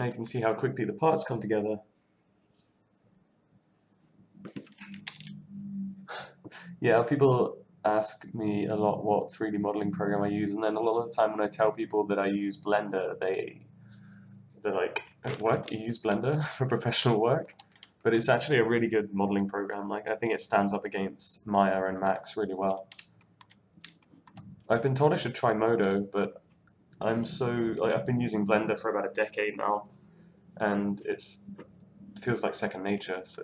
you can see how quickly the parts come together. Yeah, people ask me a lot what 3D modeling program I use, and then a lot of the time when I tell people that I use Blender, they're like, "What? You use Blender for professional work?" But it's actually a really good modeling program. Like, I think it stands up against Maya and Max really well. I've been told I should try Modo, but I've been using Blender for about a decade now, and it feels like second nature. So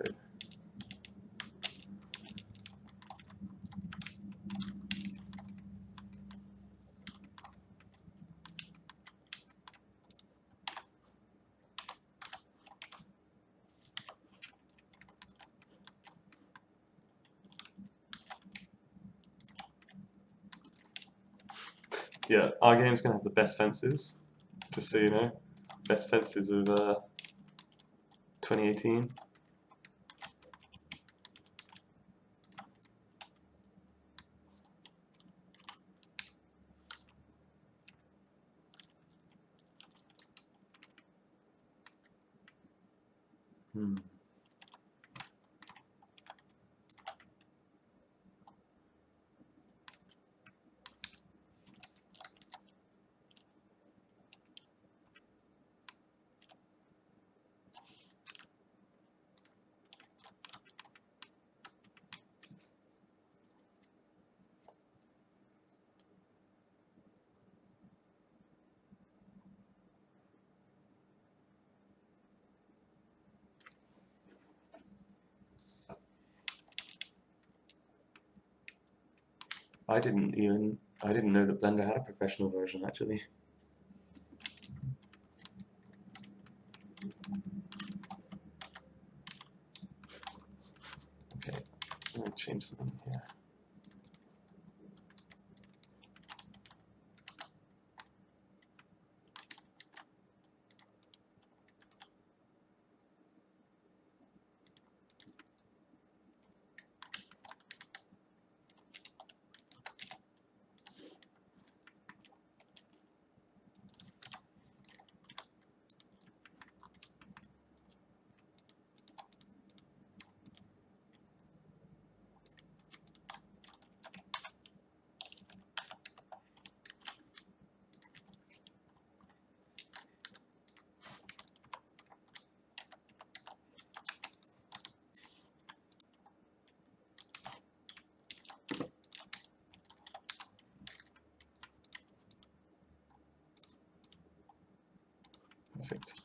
yeah, our game's gonna have the best fences, just so you know, best fences of 2018. Hmm. I didn't know that Blender had a professional version actually. Okay, I'm gonna change something here. Perfect.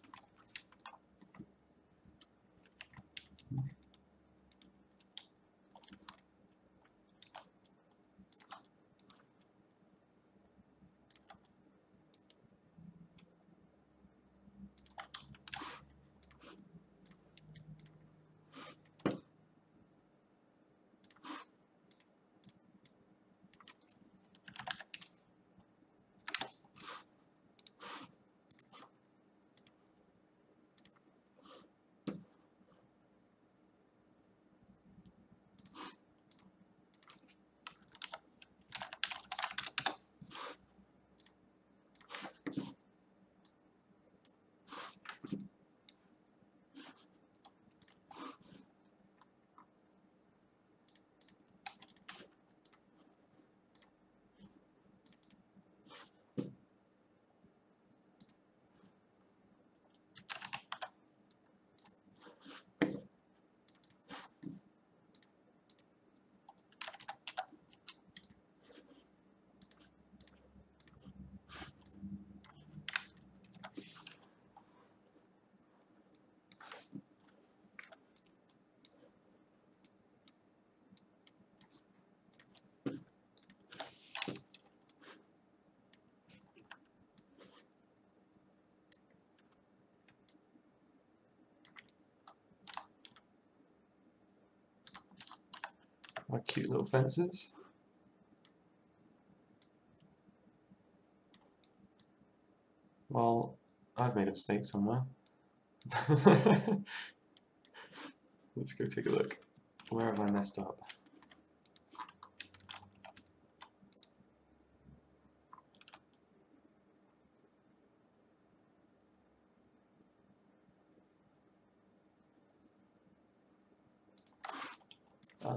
Our cute little fences. Well, I've made a mistake somewhere. Let's go take a look. Where have I messed up?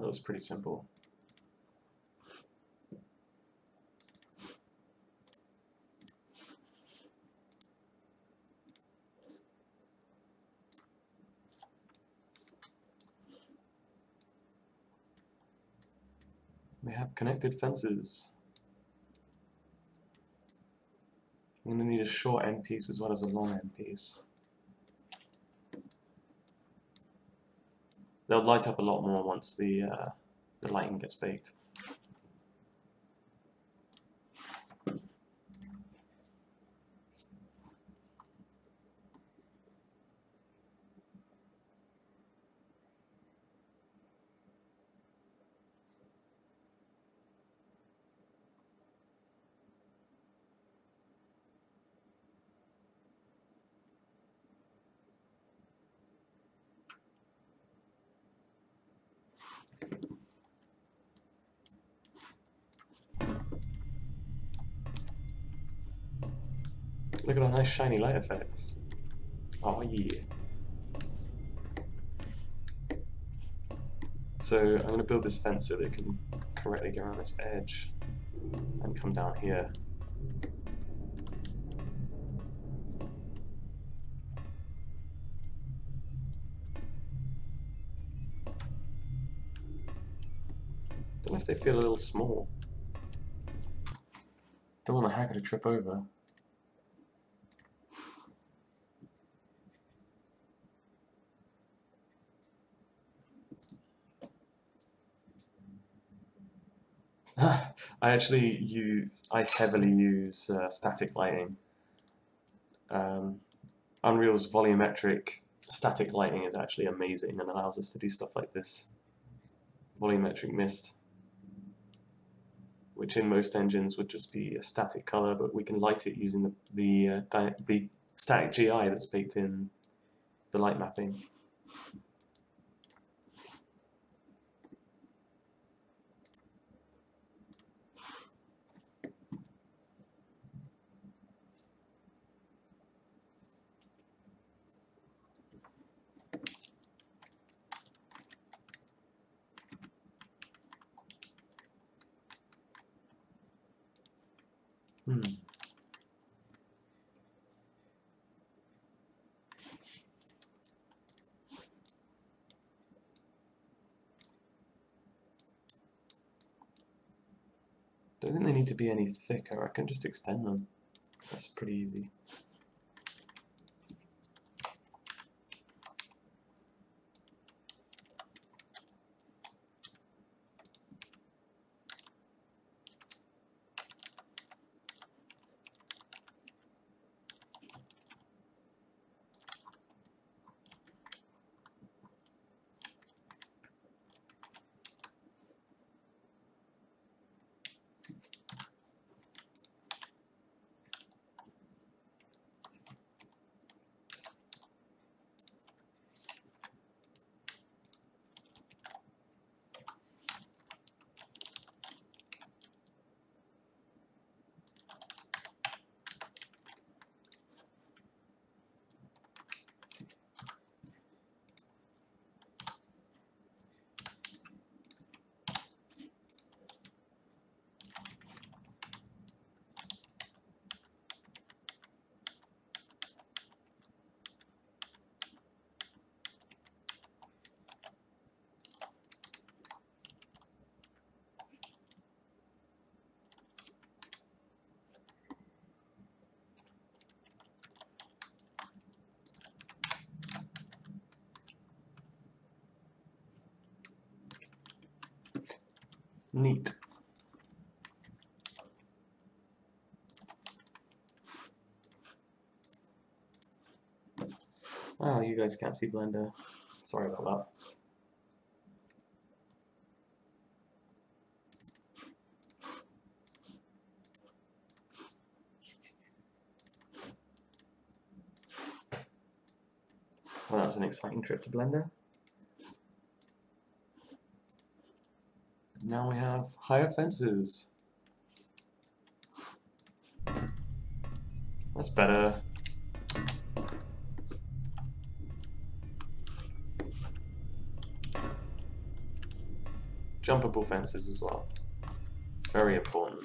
That was pretty simple. We have connected fences. I'm going to need a short end piece as well as a long end piece. They'll light up a lot more once the lighting gets baked. Look at our nice shiny light effects. Oh yeah. So I'm going to build this fence so that it can correctly go around this edge and come down here. Don't know if they feel a little small. Don't want the hacker to trip over. I heavily use static lighting. Unreal's volumetric static lighting is actually amazing and allows us to do stuff like this. Volumetric mist, which in most engines would just be a static color, but we can light it using the static GI that's baked in the light mapping. Don't think they need to be any thicker. I can just extend them. That's pretty easy. Neat. Oh, you guys can't see Blender. Sorry about that. Well, that was an exciting trip to Blender. Now we have higher fences. That's better. jumpable fences as well. Very important.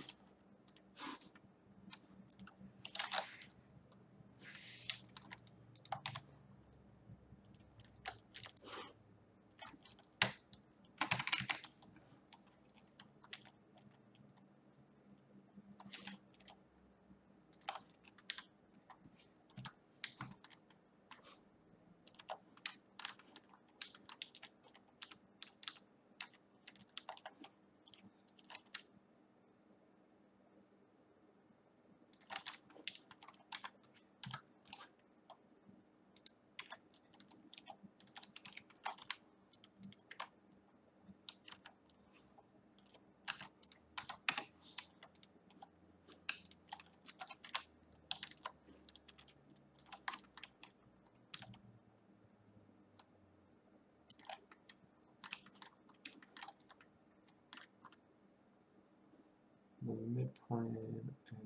The midpoint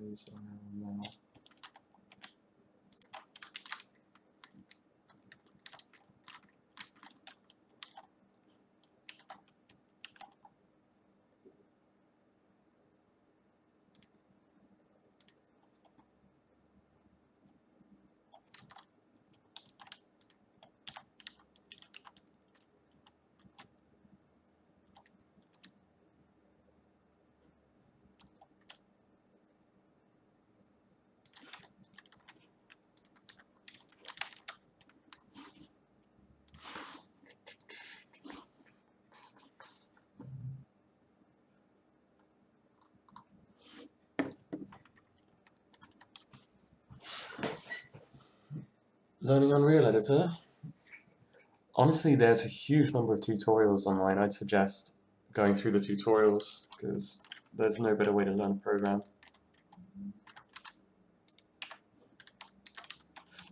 is around there. Learning Unreal Editor. Honestly, there's a huge number of tutorials online. I'd suggest going through the tutorials because there's no better way to learn a program.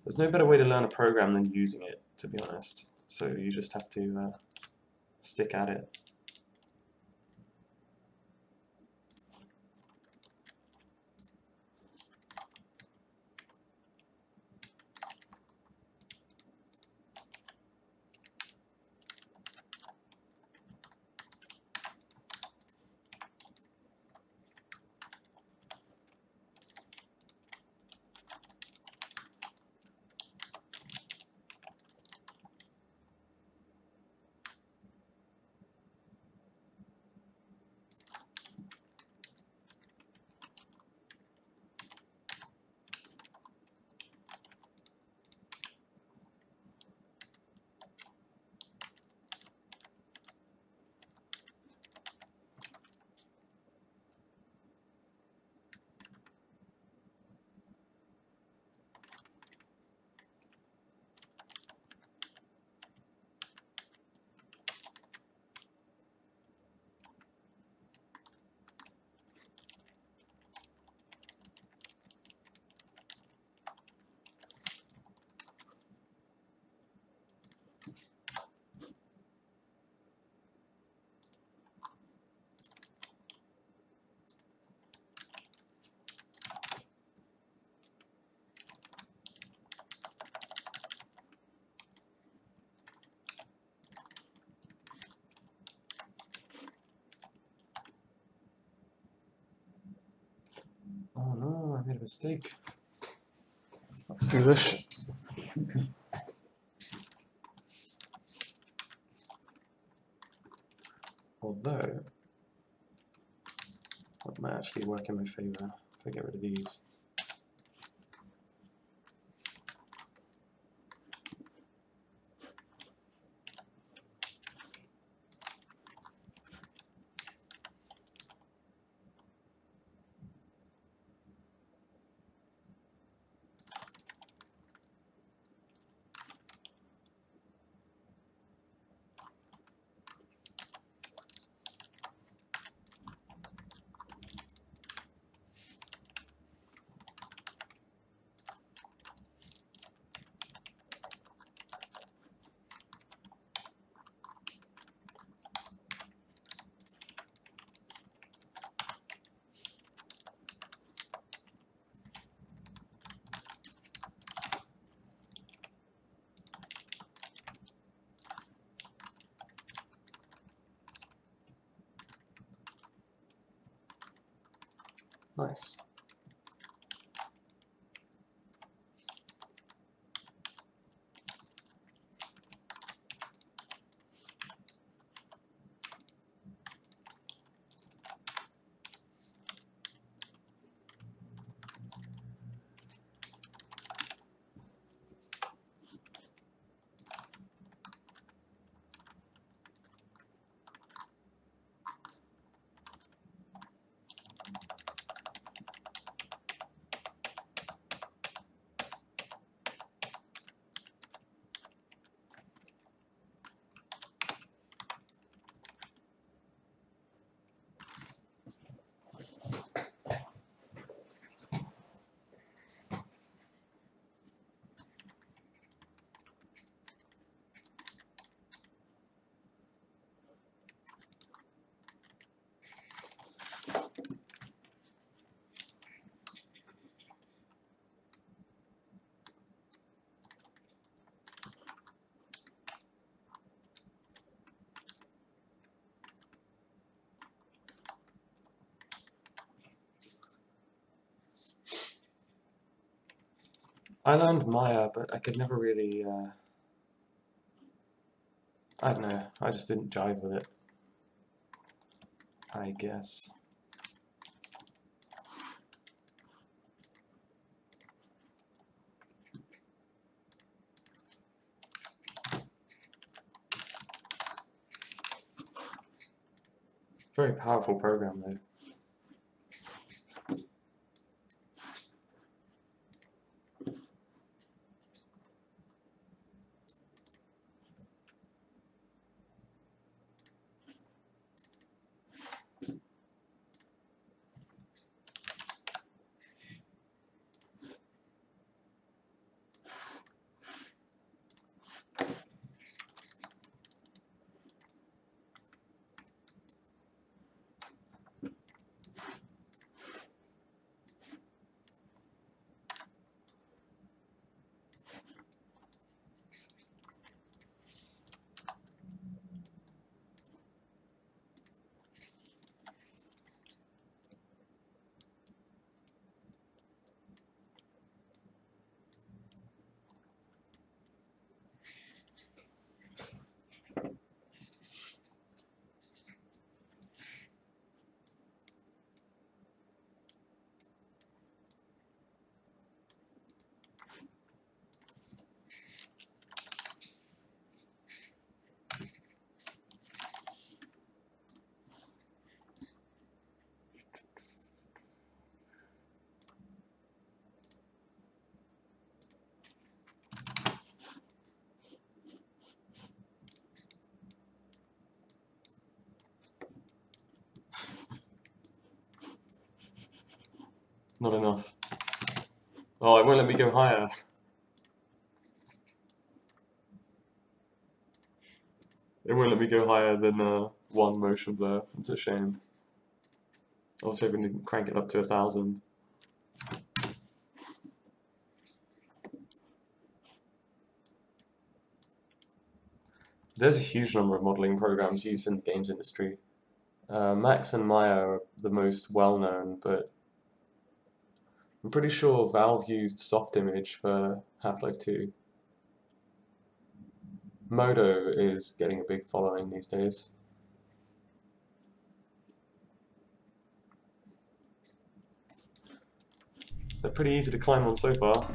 There's no better way to learn a program than using it, to be honest. So you just have to stick at it. Oh no, I made a mistake. That's foolish. Although, that might actually work in my favor if I get rid of these. Nice. I learned Maya, but I could never really, I don't know, I just didn't jive with it, I guess. Very powerful program, though. Not enough. Oh, it won't let me go higher. It won't let me go higher than one motion blur. It's a shame. I was hoping to crank it up to 1,000. There's a huge number of modeling programs used in the games industry. Max and Maya are the most well-known, but I'm pretty sure Valve used Softimage for Half-Life 2. Modo is getting a big following these days. They're pretty easy to climb on so far.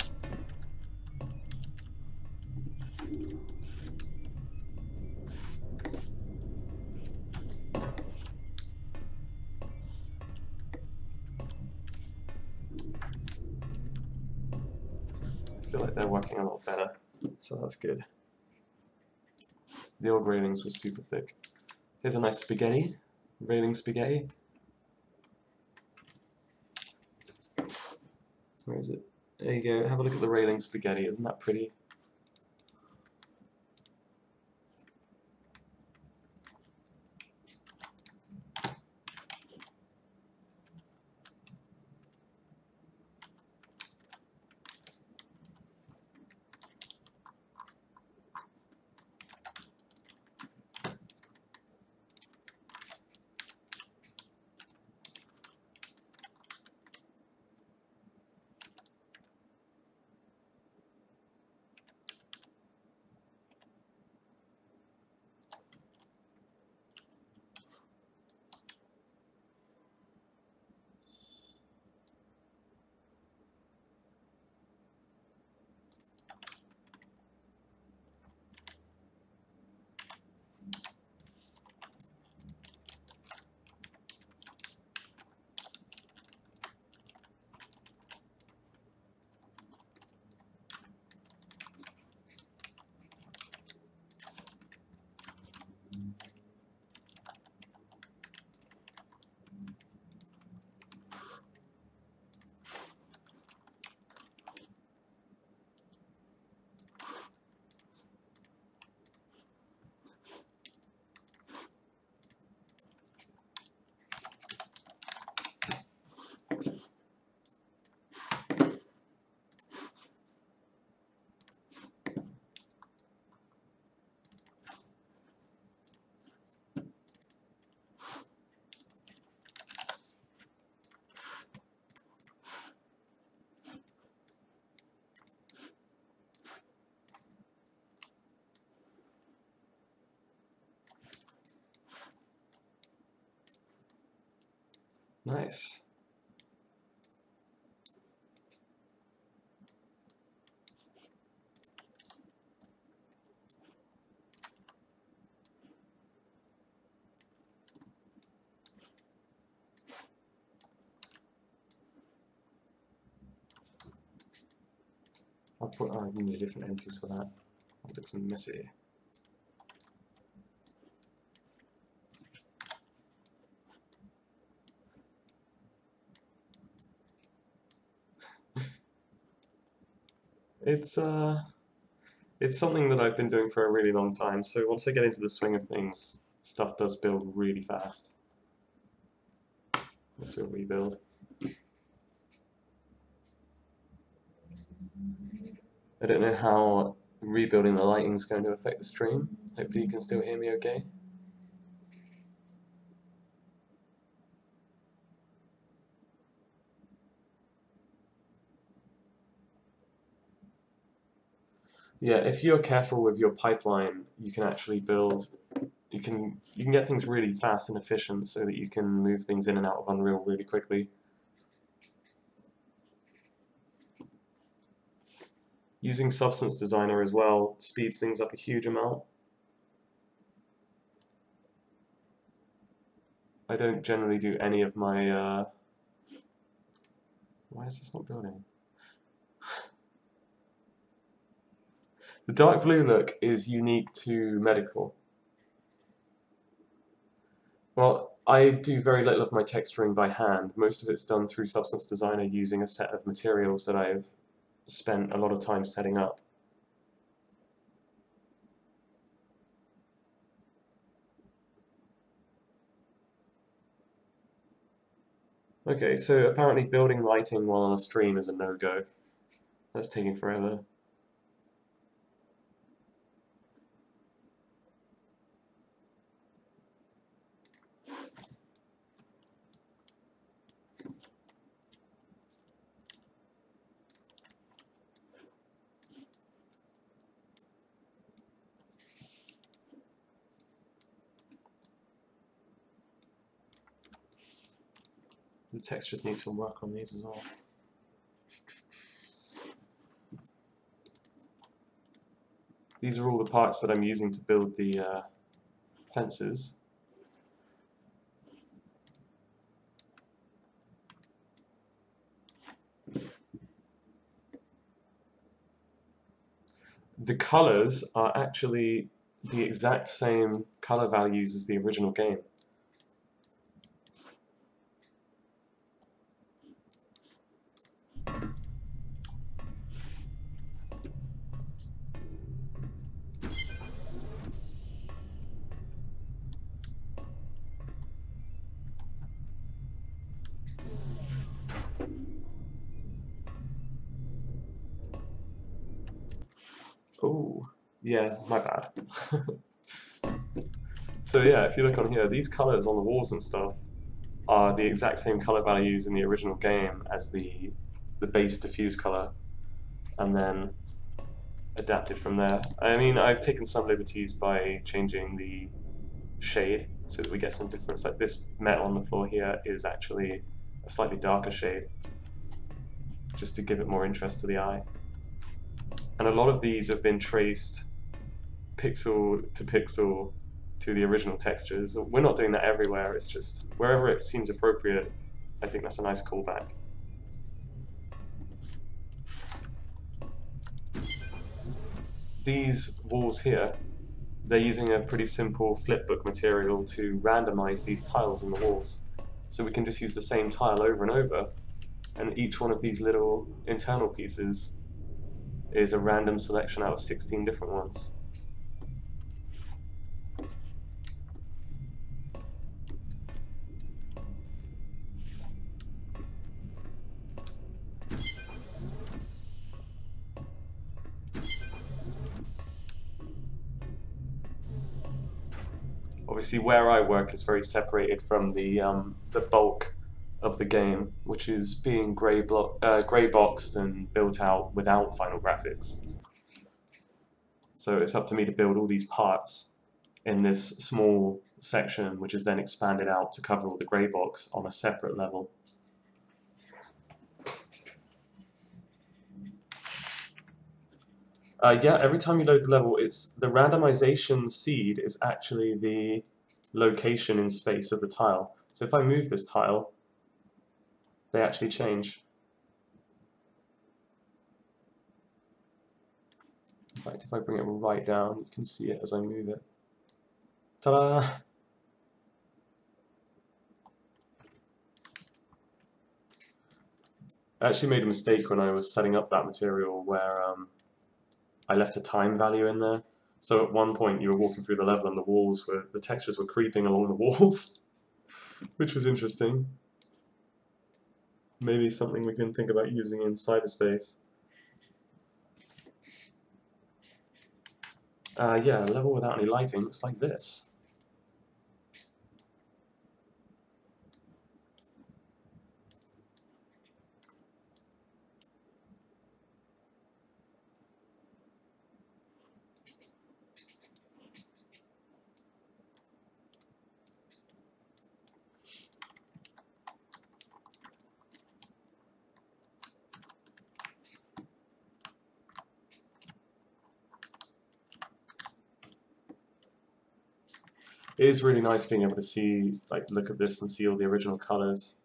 I feel like they're working a lot better, so that's good. The old railings were super thick. Here's a nice spaghetti, railing spaghetti. Where is it? There you go, have a look at the railing spaghetti, isn't that pretty? Nice. I need a different end piece for that. It looks messy. It's something that I've been doing for a really long time, so once I get into the swing of things, stuff does build really fast. Let's do a rebuild. I don't know how rebuilding the lighting is going to affect the stream. Hopefully you can still hear me okay. Yeah, if you're careful with your pipeline, you can actually build. You can get things really fast and efficient, so that you can move things in and out of Unreal really quickly. Using Substance Designer as well speeds things up a huge amount. I don't generally do any of my. Why is this not building? The dark blue look is unique to medical. Well, I do very little of my texturing by hand. Most of it's done through Substance Designer using a set of materials that I've spent a lot of time setting up. Okay, so apparently building lighting while on a stream is a no-go. That's taking forever. The textures need some work on these as well. These are all the parts that I'm using to build the fences. The colors are actually the exact same color values as the original game. Oh, yeah, my bad. So yeah, if you look on here, these colors on the walls and stuff are the exact same color values in the original game as the base diffuse color, and then adapted from there. I mean, I've taken some liberties by changing the shade so that we get some difference. Like this metal on the floor here is actually a slightly darker shade, just to give it more interest to the eye. And a lot of these have been traced pixel to the original textures. We're not doing that everywhere, it's just wherever it seems appropriate. I think that's a nice callback. These walls here, they're using a pretty simple flipbook material to randomize these tiles in the walls. So we can just use the same tile over and over, and each one of these little internal pieces is a random selection out of 16 different ones. Obviously, where I work is very separated from the bulk of the game, which is being grey boxed and built out without final graphics. So it's up to me to build all these parts in this small section, which is then expanded out to cover all the grey box on a separate level. Yeah, every time you load the level, it's the randomization seed is actually the location in space of the tile. So if I move this tile, they actually change. In fact, if I bring it right down, you can see it as I move it. Ta-da! I actually made a mistake when I was setting up that material where I left a time value in there. So at one point you were walking through the level and the textures were creeping along the walls, which was interesting. Maybe something we can think about using in cyberspace. Yeah, a level without any lighting looks like this. It is really nice being able to see, like, look at this and see all the original colors.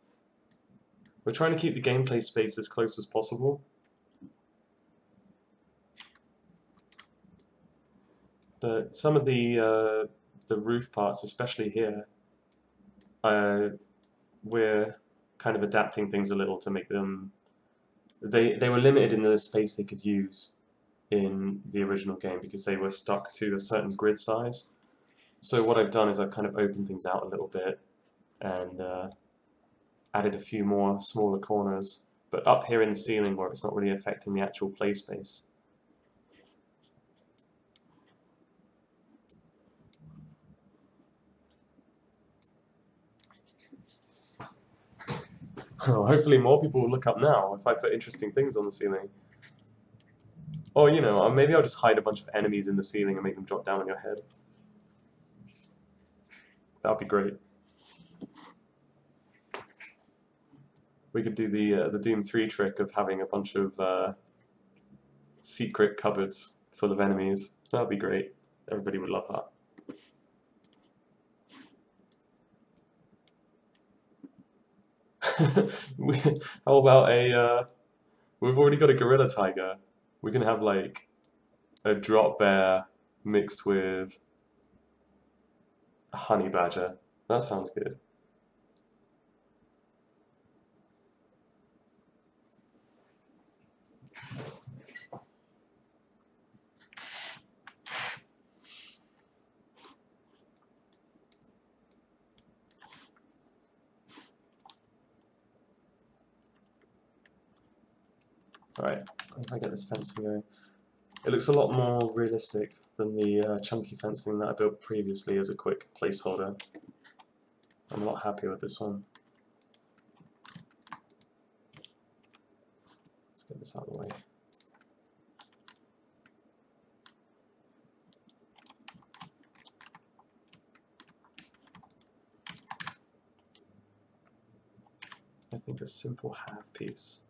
We're trying to keep the gameplay space as close as possible. But some of the roof parts, especially here, we're kind of adapting things a little to make them... They were limited in the space they could use in the original game because they were stuck to a certain grid size. So what I've done is I've kind of opened things out a little bit and added a few more smaller corners, but up here in the ceiling where it's not really affecting the actual play space. Hopefully more people will look up now if I put interesting things on the ceiling. Or, you know, maybe I'll just hide a bunch of enemies in the ceiling and make them drop down on your head. That would be great. We could do the Doom 3 trick of having a bunch of secret cupboards full of enemies. That would be great. Everybody would love that. How about we've already got a gorilla tiger. We can have like a drop bear mixed with a honey badger. That sounds good. Alright, if I get this fencing going. It looks a lot more realistic than the chunky fencing that I built previously as a quick placeholder. I'm a lot happier with this one. Let's get this out of the way. I think a simple half piece.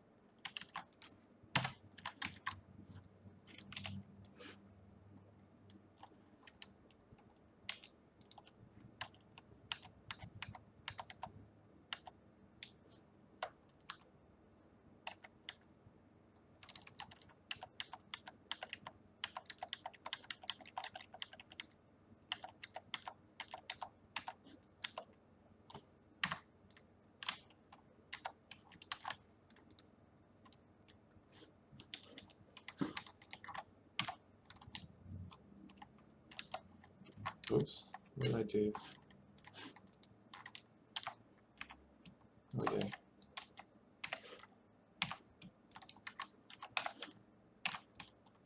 Oops, what did I do? Oh yeah.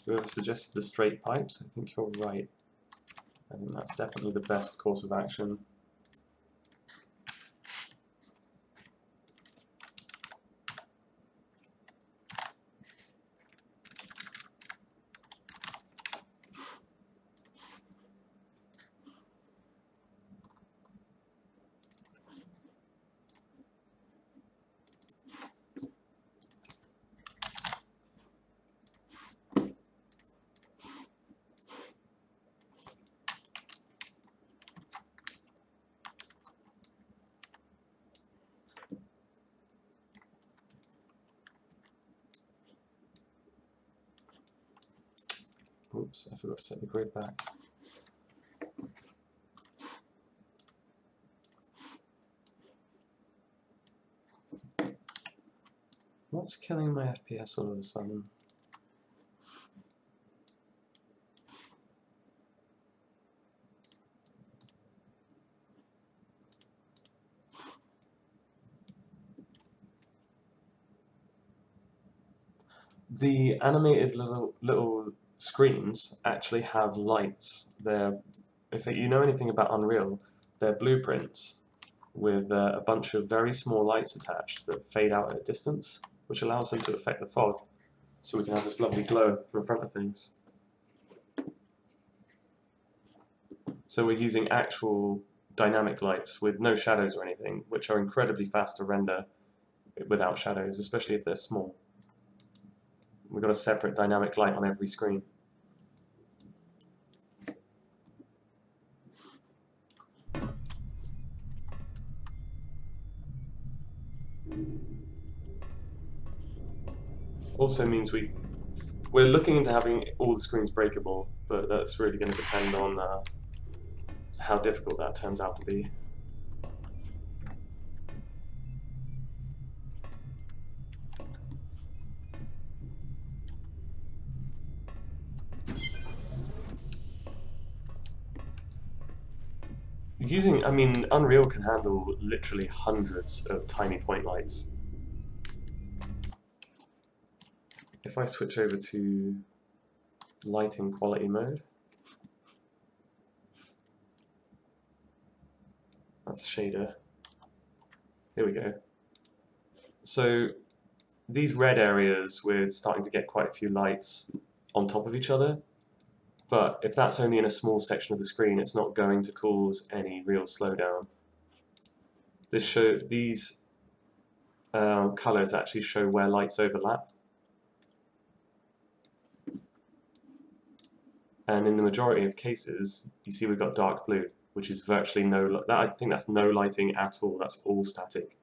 Whoever suggested the straight pipes, I think you're right. I think that's definitely the best course of action. Oops, I forgot to set the grid back. What's killing my FPS all of a sudden? The animated little screens actually have lights. If you know anything about Unreal, they're blueprints with a bunch of very small lights attached that fade out at a distance, which allows them to affect the fog, so we can have this lovely glow in front of things. So we're using actual dynamic lights with no shadows or anything, which are incredibly fast to render without shadows, especially if they're small. We've got a separate dynamic light on every screen. Also means we're looking into having all the screens breakable, but that's really going to depend on how difficult that turns out to be. I mean, Unreal can handle literally hundreds of tiny point lights. If I switch over to lighting quality mode, that's shader. Here we go. So these red areas, we're starting to get quite a few lights on top of each other, but if that's only in a small section of the screen, it's not going to cause any real slowdown. These colors actually show where lights overlap, and in the majority of cases, you see we've got dark blue, which is virtually no. I think that's no lighting at all. That's all static.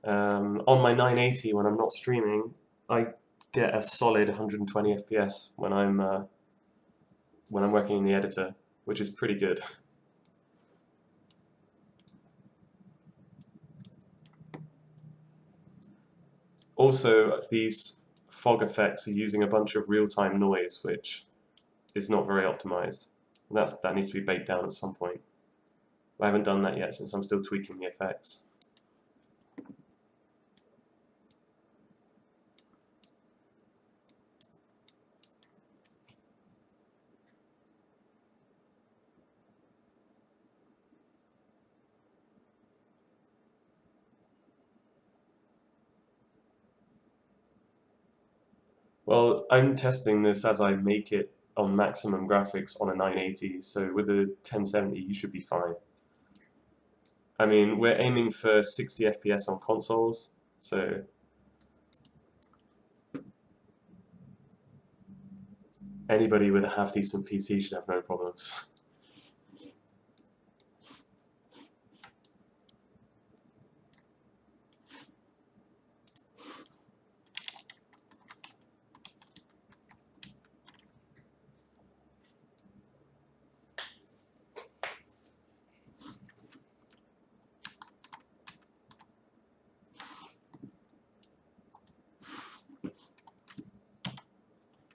On my 980, when I'm not streaming, I get a solid 120 FPS when I'm working in the editor, which is pretty good. Also, these fog effects are using a bunch of real-time noise, which is not very optimized. That needs to be baked down at some point. I haven't done that yet since I'm still tweaking the effects. Well, I'm testing this as I make it on maximum graphics on a 980, so with a 1070 you should be fine. I mean, we're aiming for 60 FPS on consoles, so anybody with a half-decent PC should have no problems.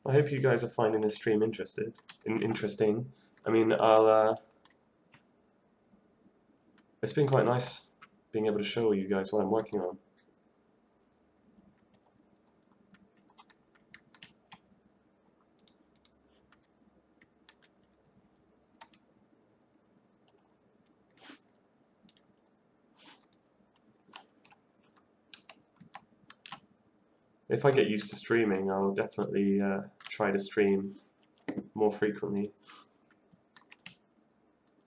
I hope you guys are finding this stream interesting. I mean, it's been quite nice being able to show you guys what I'm working on. If I get used to streaming, I'll definitely try to stream more frequently.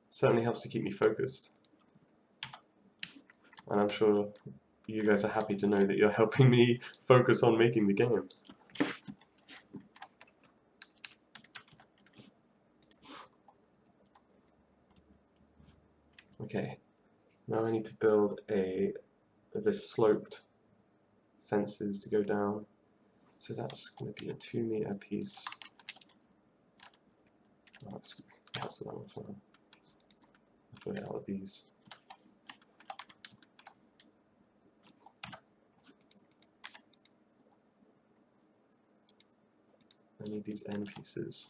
Certainly helps to keep me focused. And I'm sure you guys are happy to know that you're helping me focus on making the game. Okay, now I need to build this sloped fences to go down. So that's going to be a 2-meter piece. Let's cancel that one for now. Put it out of these. I need these end pieces.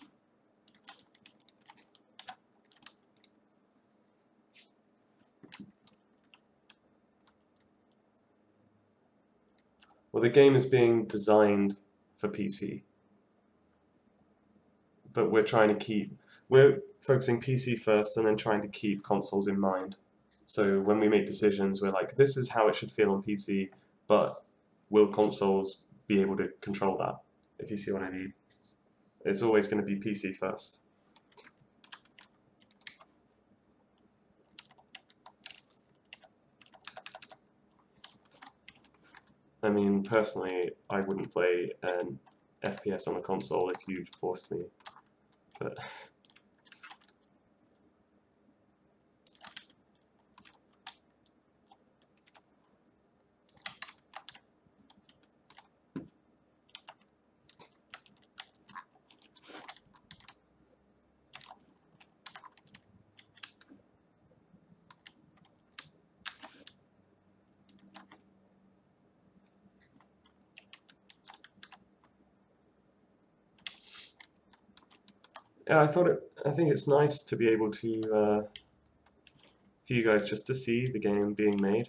Well, the game is being designed for PC, but we're focusing PC first and then trying to keep consoles in mind. So when we make decisions, we're like, this is how it should feel on PC, but will consoles be able to control that, if you see what I mean? It's always going to be PC first. I mean, personally, I wouldn't play an FPS on a console if you'd forced me, but yeah, I think it's nice to be able to, for you guys just to see the game being made.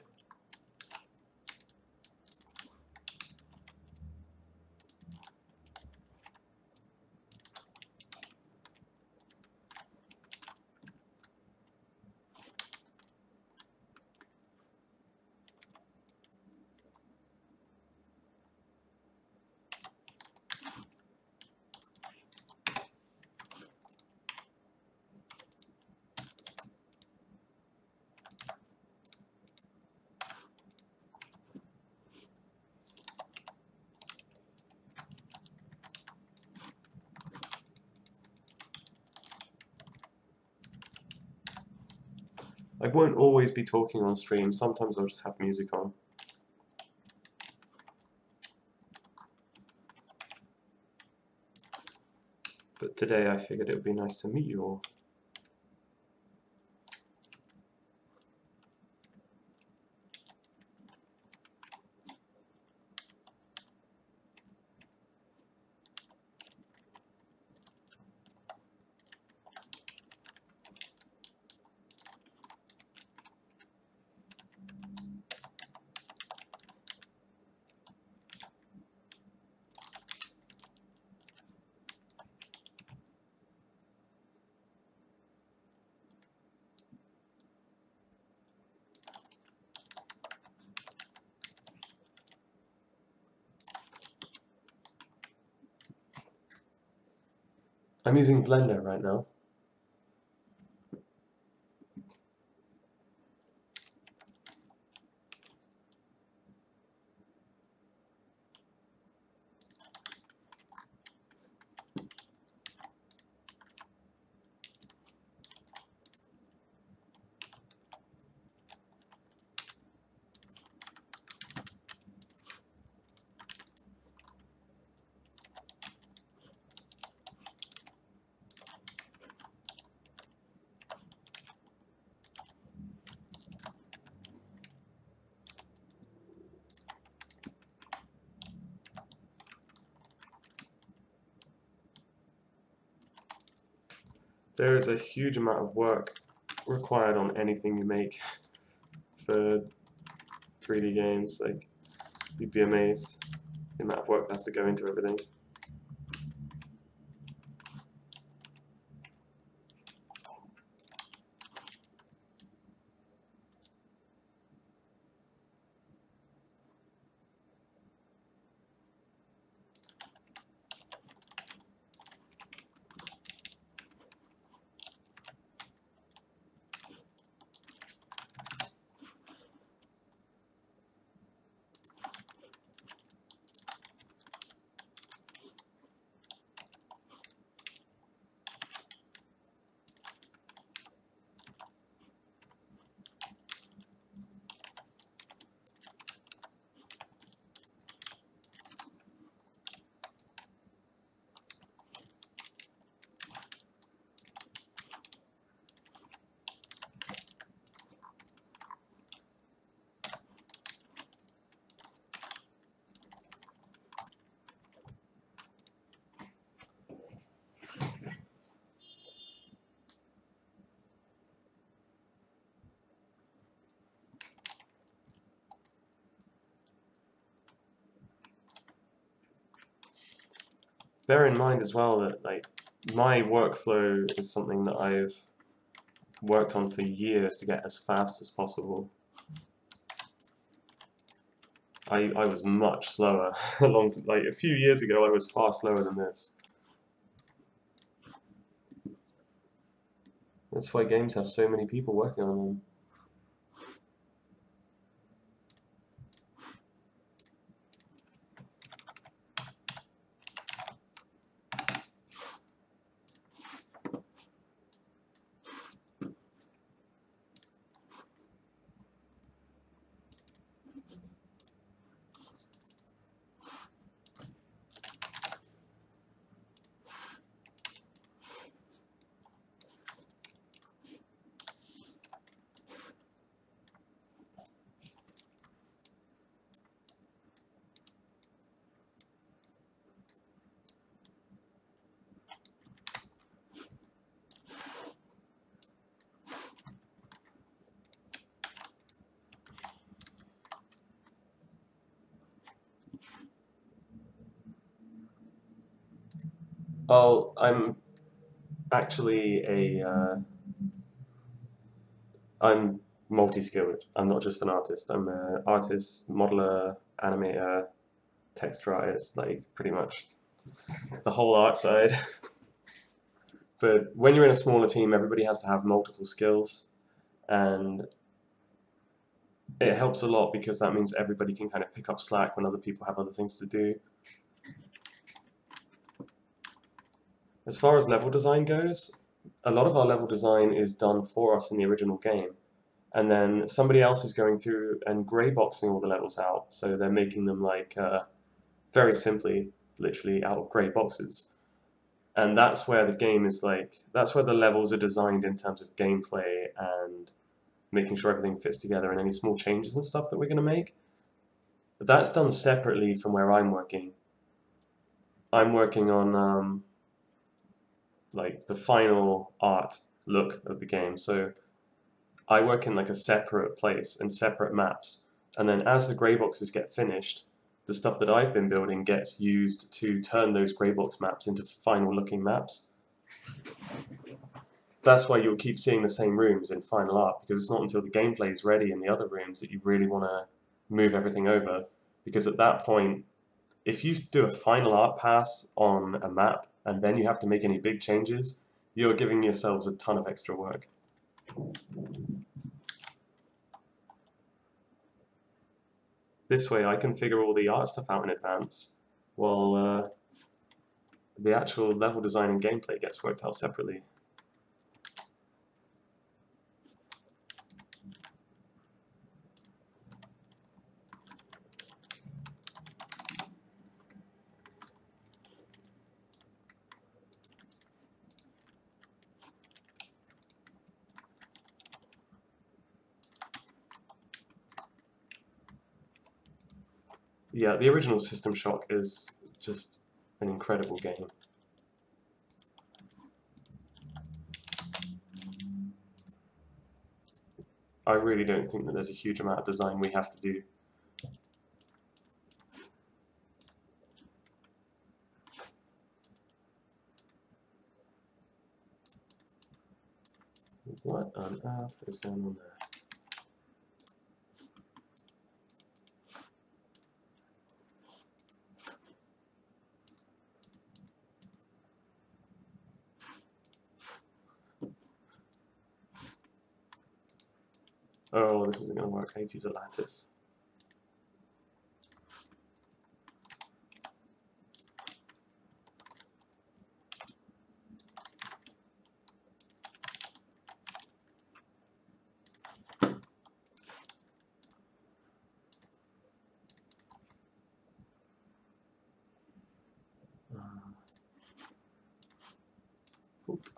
I won't always be talking on stream, sometimes I'll just have music on. But today I figured it would be nice to meet you all. I'm using Blender right now. There is a huge amount of work required on anything you make for 3D games. Like, you'd be amazed the amount of work that has to go into everything. bear in mind as well that like my workflow is something that I've worked on for years to get as fast as possible. I was much slower like a few years ago. I was far slower than this. That's why games have so many people working on them. Oh, I'm actually I'm multi-skilled. I'm not just an artist. I'm an artist, modeler, animator, texture artist, like pretty much the whole art side. But when you're in a smaller team, everybody has to have multiple skills, and it helps a lot because that means everybody can kind of pick up slack when other people have other things to do. As far as level design goes, a lot of our level design is done for us in the original game, and then somebody else is going through and grey boxing all the levels out, so they're making them like very simply, literally out of grey boxes. And that's where the game is like, that's where the levels are designed in terms of gameplay and making sure everything fits together and any small changes and stuff that we're going to make. But that's done separately from where I'm working. I'm working on like the final art look of the game. So I work in like a separate place and separate maps. And then as the grey boxes get finished, the stuff that I've been building gets used to turn those grey box maps into final looking maps. That's why you'll keep seeing the same rooms in final art, because it's not until the gameplay is ready in the other rooms that you really want to move everything over. Because at that point, if you do a final art pass on a map and then you have to make any big changes, you're giving yourselves a ton of extra work. This way I can figure all the art stuff out in advance, while the actual level design and gameplay gets worked out separately. Yeah, the original System Shock is just an incredible game. I really don't think that there's a huge amount of design we have to do. What on earth is going on there? Oh, this isn't going to work. I need to use a lattice. Oop.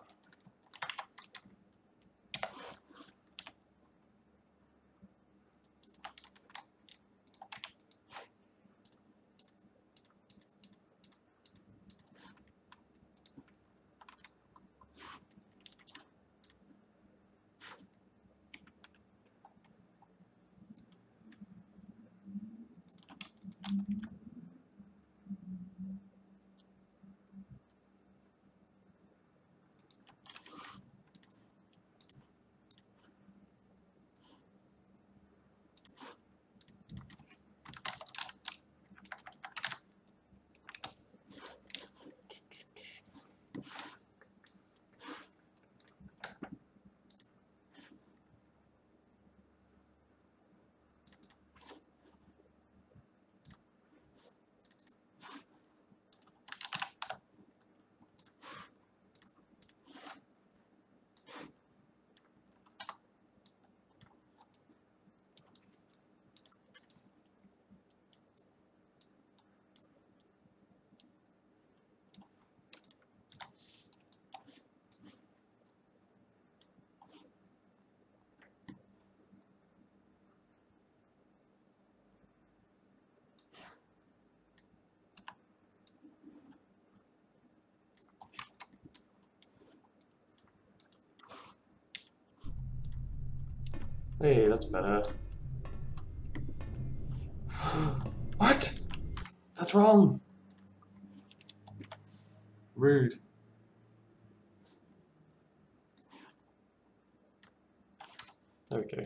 Hey, that's better. What? That's wrong. Rude. Okay.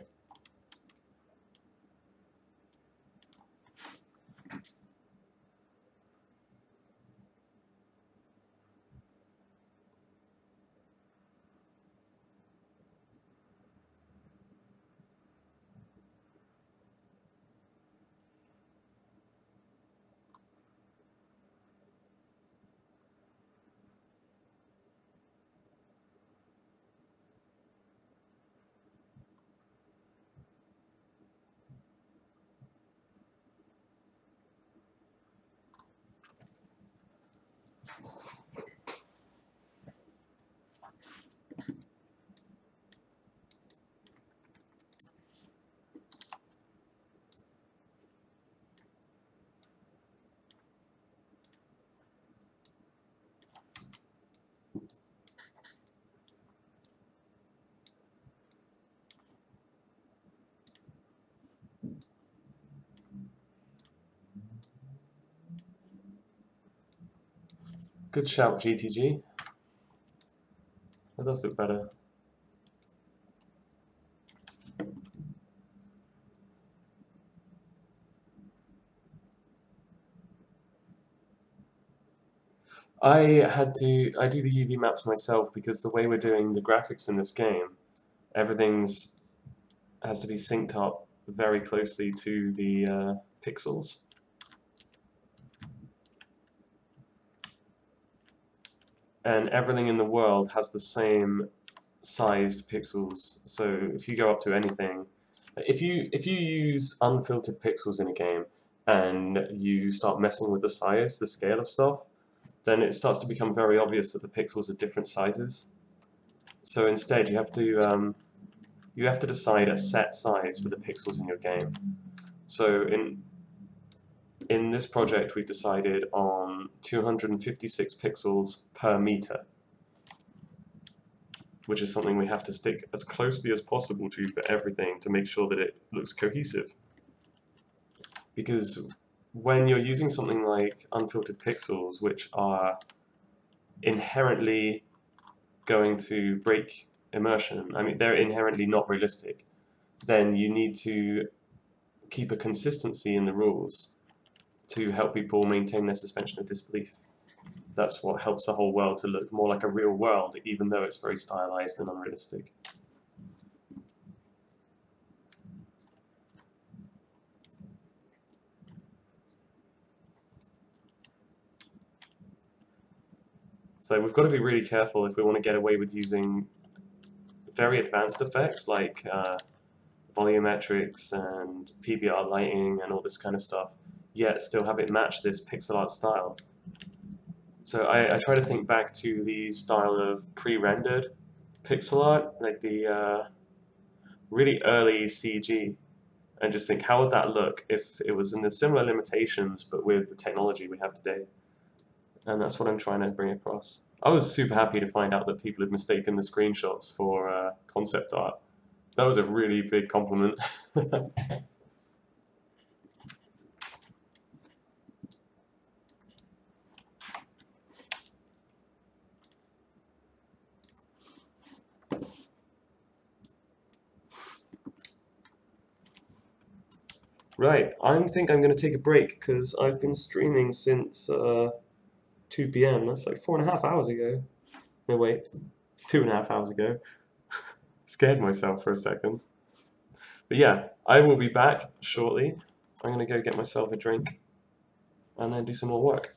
Good shout, GTG. That does look better. I do the UV maps myself because the way we're doing the graphics in this game, everything's has to be synced up very closely to the pixels. And everything in the world has the same sized pixels. So if you go up to anything, if you use unfiltered pixels in a game and you start messing with the size, the scale of stuff, then it starts to become very obvious that the pixels are different sizes. So instead, you have to decide a set size for the pixels in your game. So in this project, we've decided on 256 pixels per meter, which is something we have to stick as closely as possible to for everything to make sure that it looks cohesive. Because when you're using something like unfiltered pixels, which are inherently going to break immersion, I mean, they're inherently not realistic, then you need to keep a consistency in the rules to help people maintain their suspension of disbelief. That's what helps the whole world to look more like a real world, even though it's very stylized and unrealistic. So we've got to be really careful if we want to get away with using very advanced effects like volumetrics and PBR lighting and all this kind of stuff, yet still have it match this pixel art style. So I try to think back to the style of pre-rendered pixel art, like the really early CG, and just think how would that look if it was in the similar limitations but with the technology we have today. And that's what I'm trying to bring across. I was super happy to find out that people had mistaken the screenshots for concept art. That was a really big compliment. Right, I think I'm going to take a break because I've been streaming since 2 p.m. That's like 4.5 hours ago. No, wait, 2.5 hours ago. Scared myself for a second. But yeah, I will be back shortly. I'm going to go get myself a drink and then do some more work.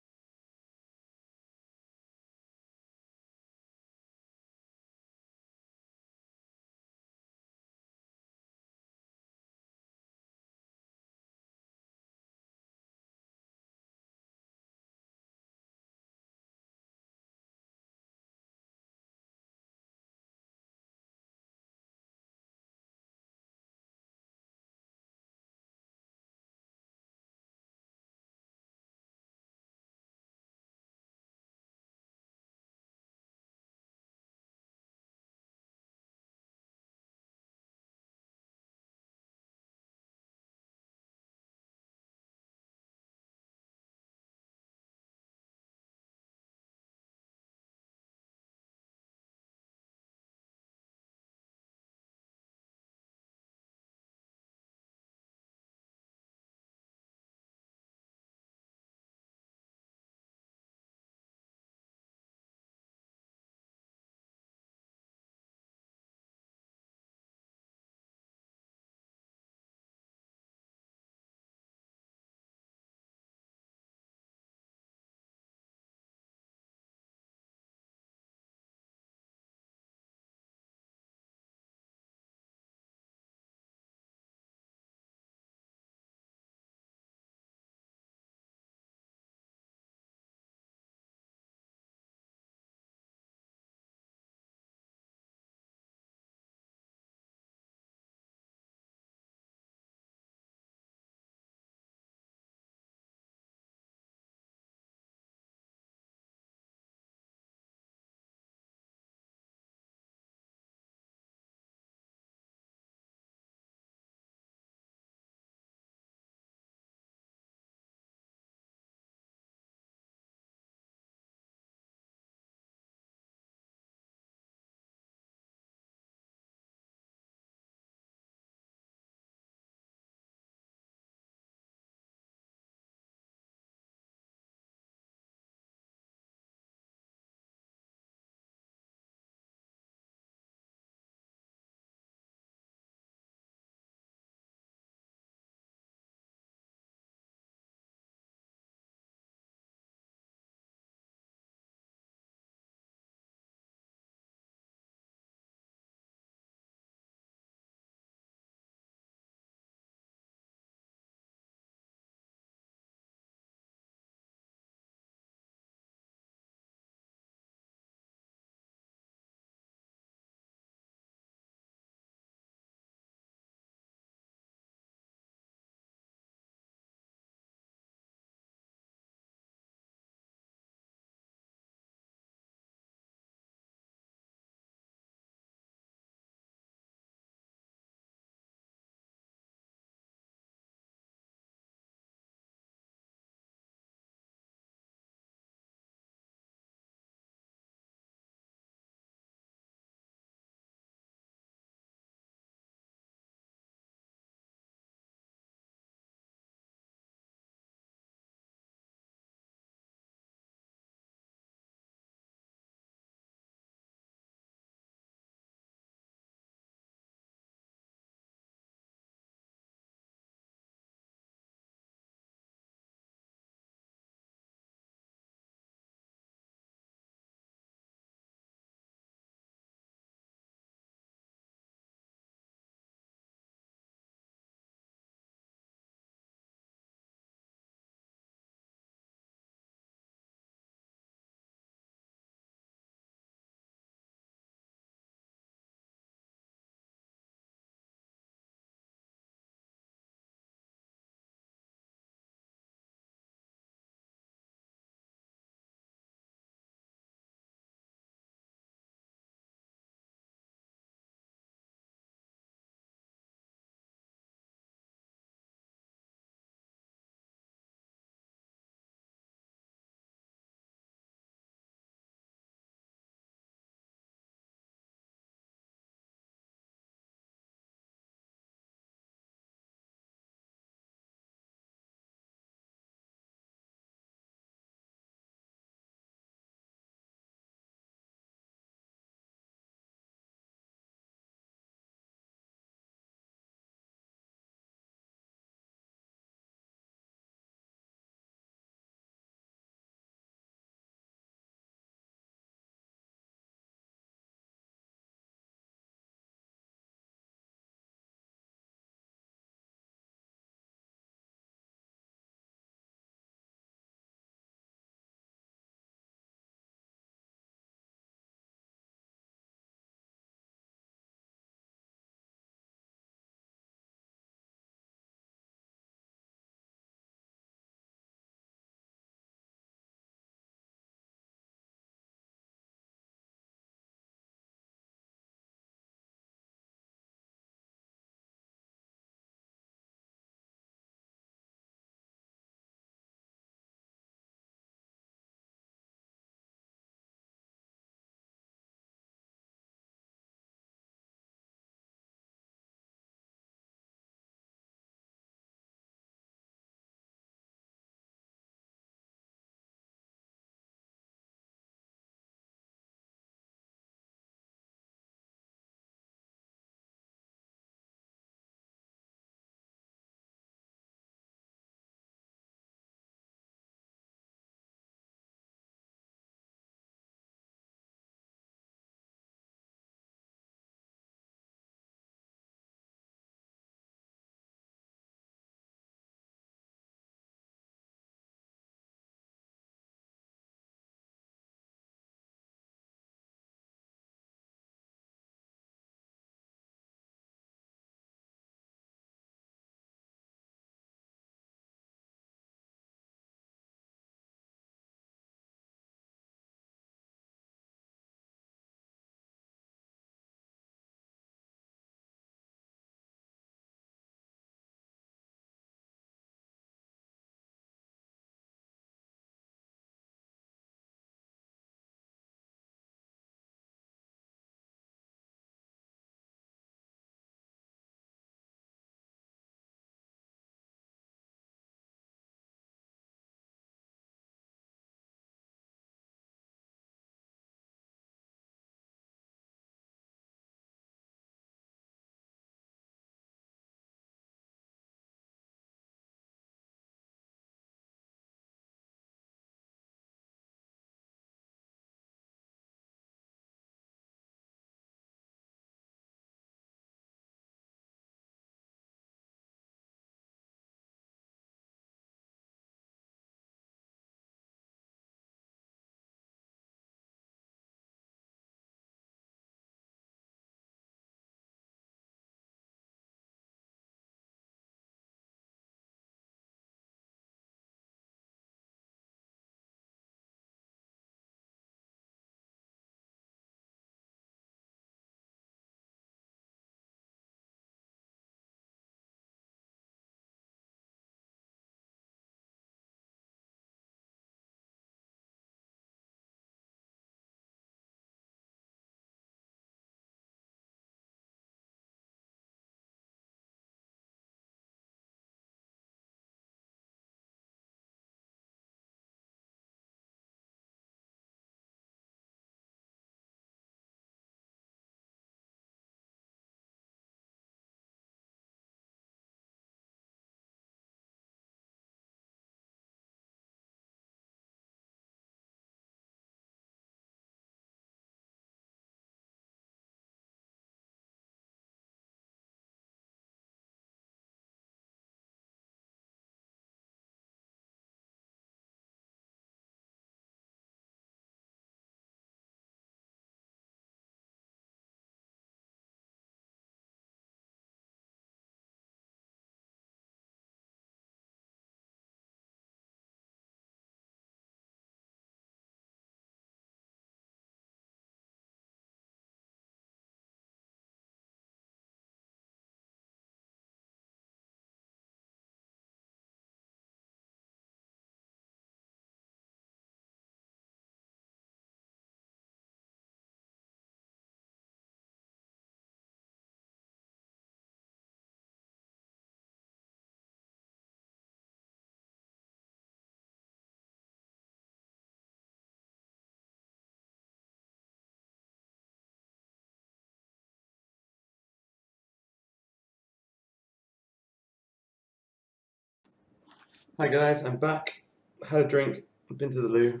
Hi guys, I'm back. Had a drink, been to the loo.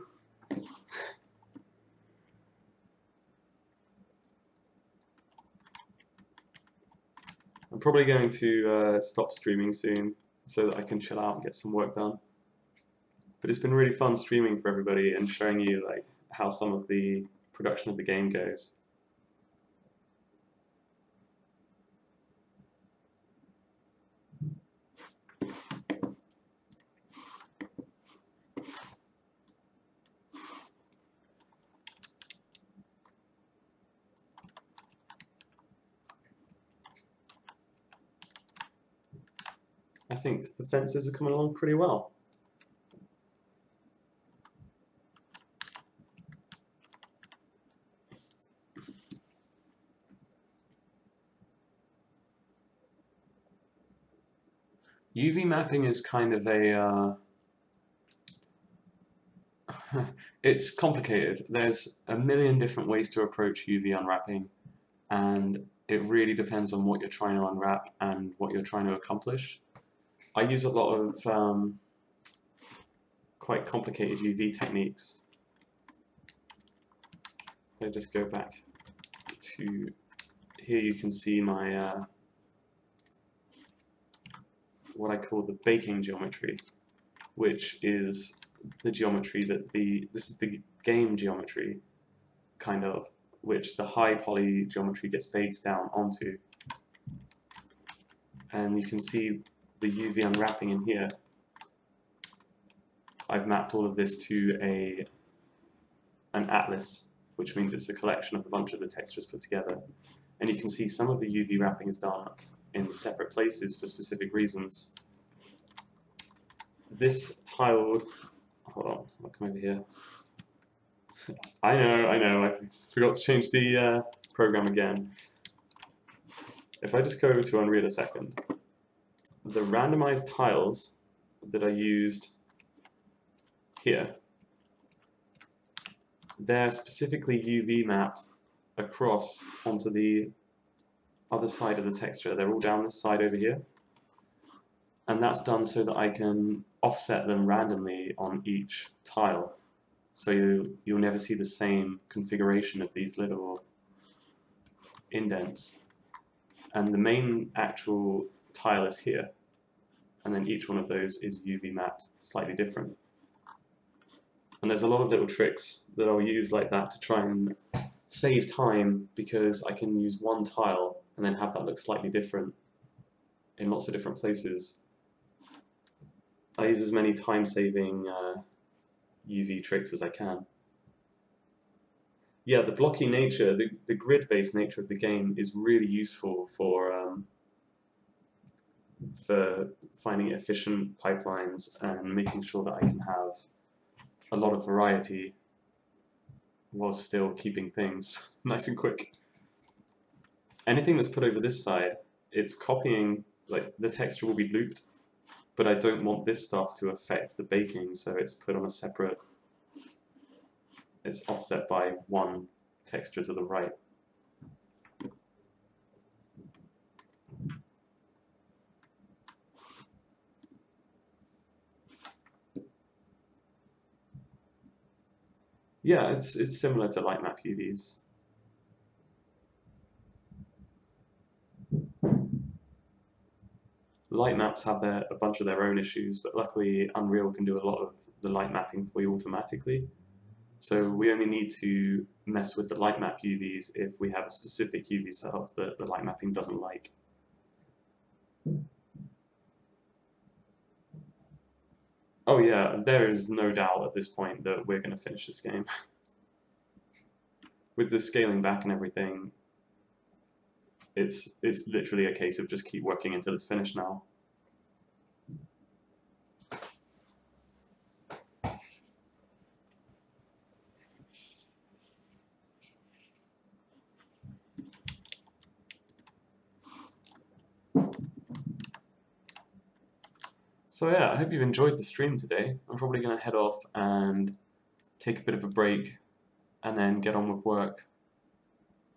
I'm probably going to stop streaming soon so that I can chill out and get some work done. But it's been really fun streaming for everybody and showing you like how some of the production of the game goes. I think the fences are coming along pretty well. UV mapping is kind of a it's complicated. There's a million different ways to approach UV unwrapping, and it really depends on what you're trying to unwrap and what you're trying to accomplish. I use a lot of quite complicated UV techniques. If I just go back to here, you can see my what I call the baking geometry, which is the geometry that this is the game geometry, kind of, which the high poly geometry gets baked down onto. And you can see the UV unwrapping in here. I've mapped all of this to an atlas, which means it's a collection of a bunch of the textures put together. And you can see some of the UV wrapping is done in separate places for specific reasons. This tiled, hold on, I'll come over here. I know, I forgot to change the program again. If I just go over to Unreal a second, the randomized tiles that I used here, they're specifically UV mapped across onto the other side of the texture. They're all down this side over here. And that's done so that I can offset them randomly on each tile. So you'll never see the same configuration of these little indents. And the main actual tile is here. And then each one of those is UV mapped slightly different. And there's a lot of little tricks that I'll use like that to try and save time, because I can use one tile and then have that look slightly different in lots of different places. I use as many time-saving UV tricks as I can. Yeah, the blocky nature, the grid-based nature of the game is really useful for finding efficient pipelines and making sure that I can have a lot of variety while still keeping things nice and quick. Anything that's put over this side, it's copying, like the texture will be looped, but I don't want this stuff to affect the baking, so it's put on a separate, it's offset by one texture to the right. Yeah, it's similar to light map UVs. Light maps have a bunch of their own issues, but luckily Unreal can do a lot of the light mapping for you automatically. So we only need to mess with the light map UVs if we have a specific UV setup that the light mapping doesn't like. Oh yeah, there is no doubt at this point that we're going to finish this game. With the scaling back and everything, it's literally a case of just keep working until it's finished now. So yeah, I hope you've enjoyed the stream today. I'm probably going to head off and take a bit of a break and then get on with work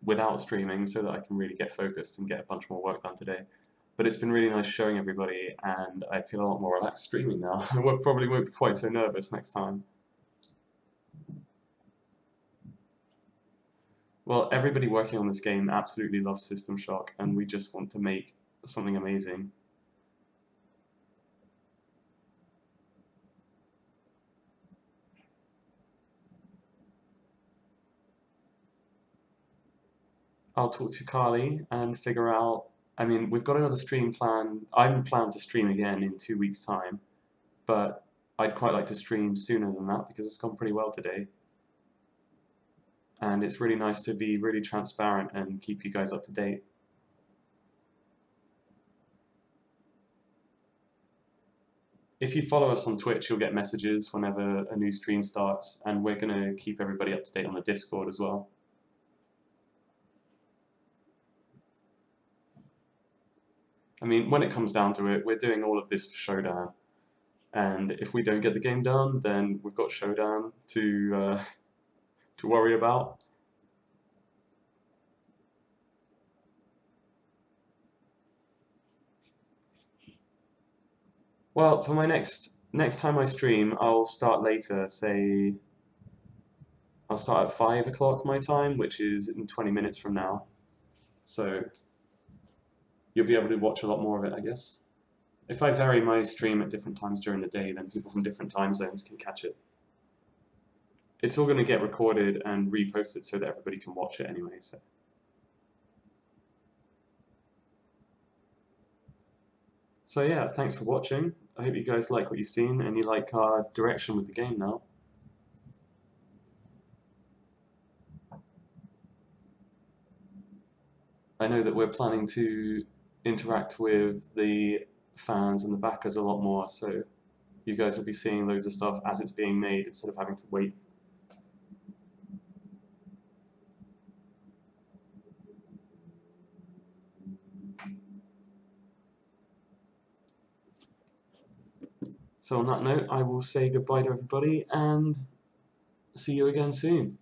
without streaming so that I can really get focused and get a bunch more work done today. But it's been really nice showing everybody, and I feel a lot more relaxed streaming now. I probably won't be quite so nervous next time. Well, everybody working on this game absolutely loves System Shock, and we just want to make something amazing. I'll talk to Carly and figure out. I mean, we've got another stream plan. I'm planned to stream again in 2 weeks' time, but I'd quite like to stream sooner than that because it's gone pretty well today. And it's really nice to be really transparent and keep you guys up to date. If you follow us on Twitch, you'll get messages whenever a new stream starts, and we're going to keep everybody up to date on the Discord as well. I mean, when it comes down to it, we're doing all of this for Showdown, and if we don't get the game done, then we've got Showdown to worry about. Well, for my next time I stream, I'll start later. Say, I'll start at 5 o'clock my time, which is in 20 minutes from now. So you'll be able to watch a lot more of it, I guess. If I vary my stream at different times during the day, then people from different time zones can catch it. It's all going to get recorded and reposted so that everybody can watch it anyway. So yeah, thanks for watching. I hope you guys like what you've seen and you like our direction with the game now. I know that we're planning to interact with the fans and the backers a lot more, so you guys will be seeing loads of stuff as it's being made instead of having to wait. So on that note, I will say goodbye to everybody and see you again soon.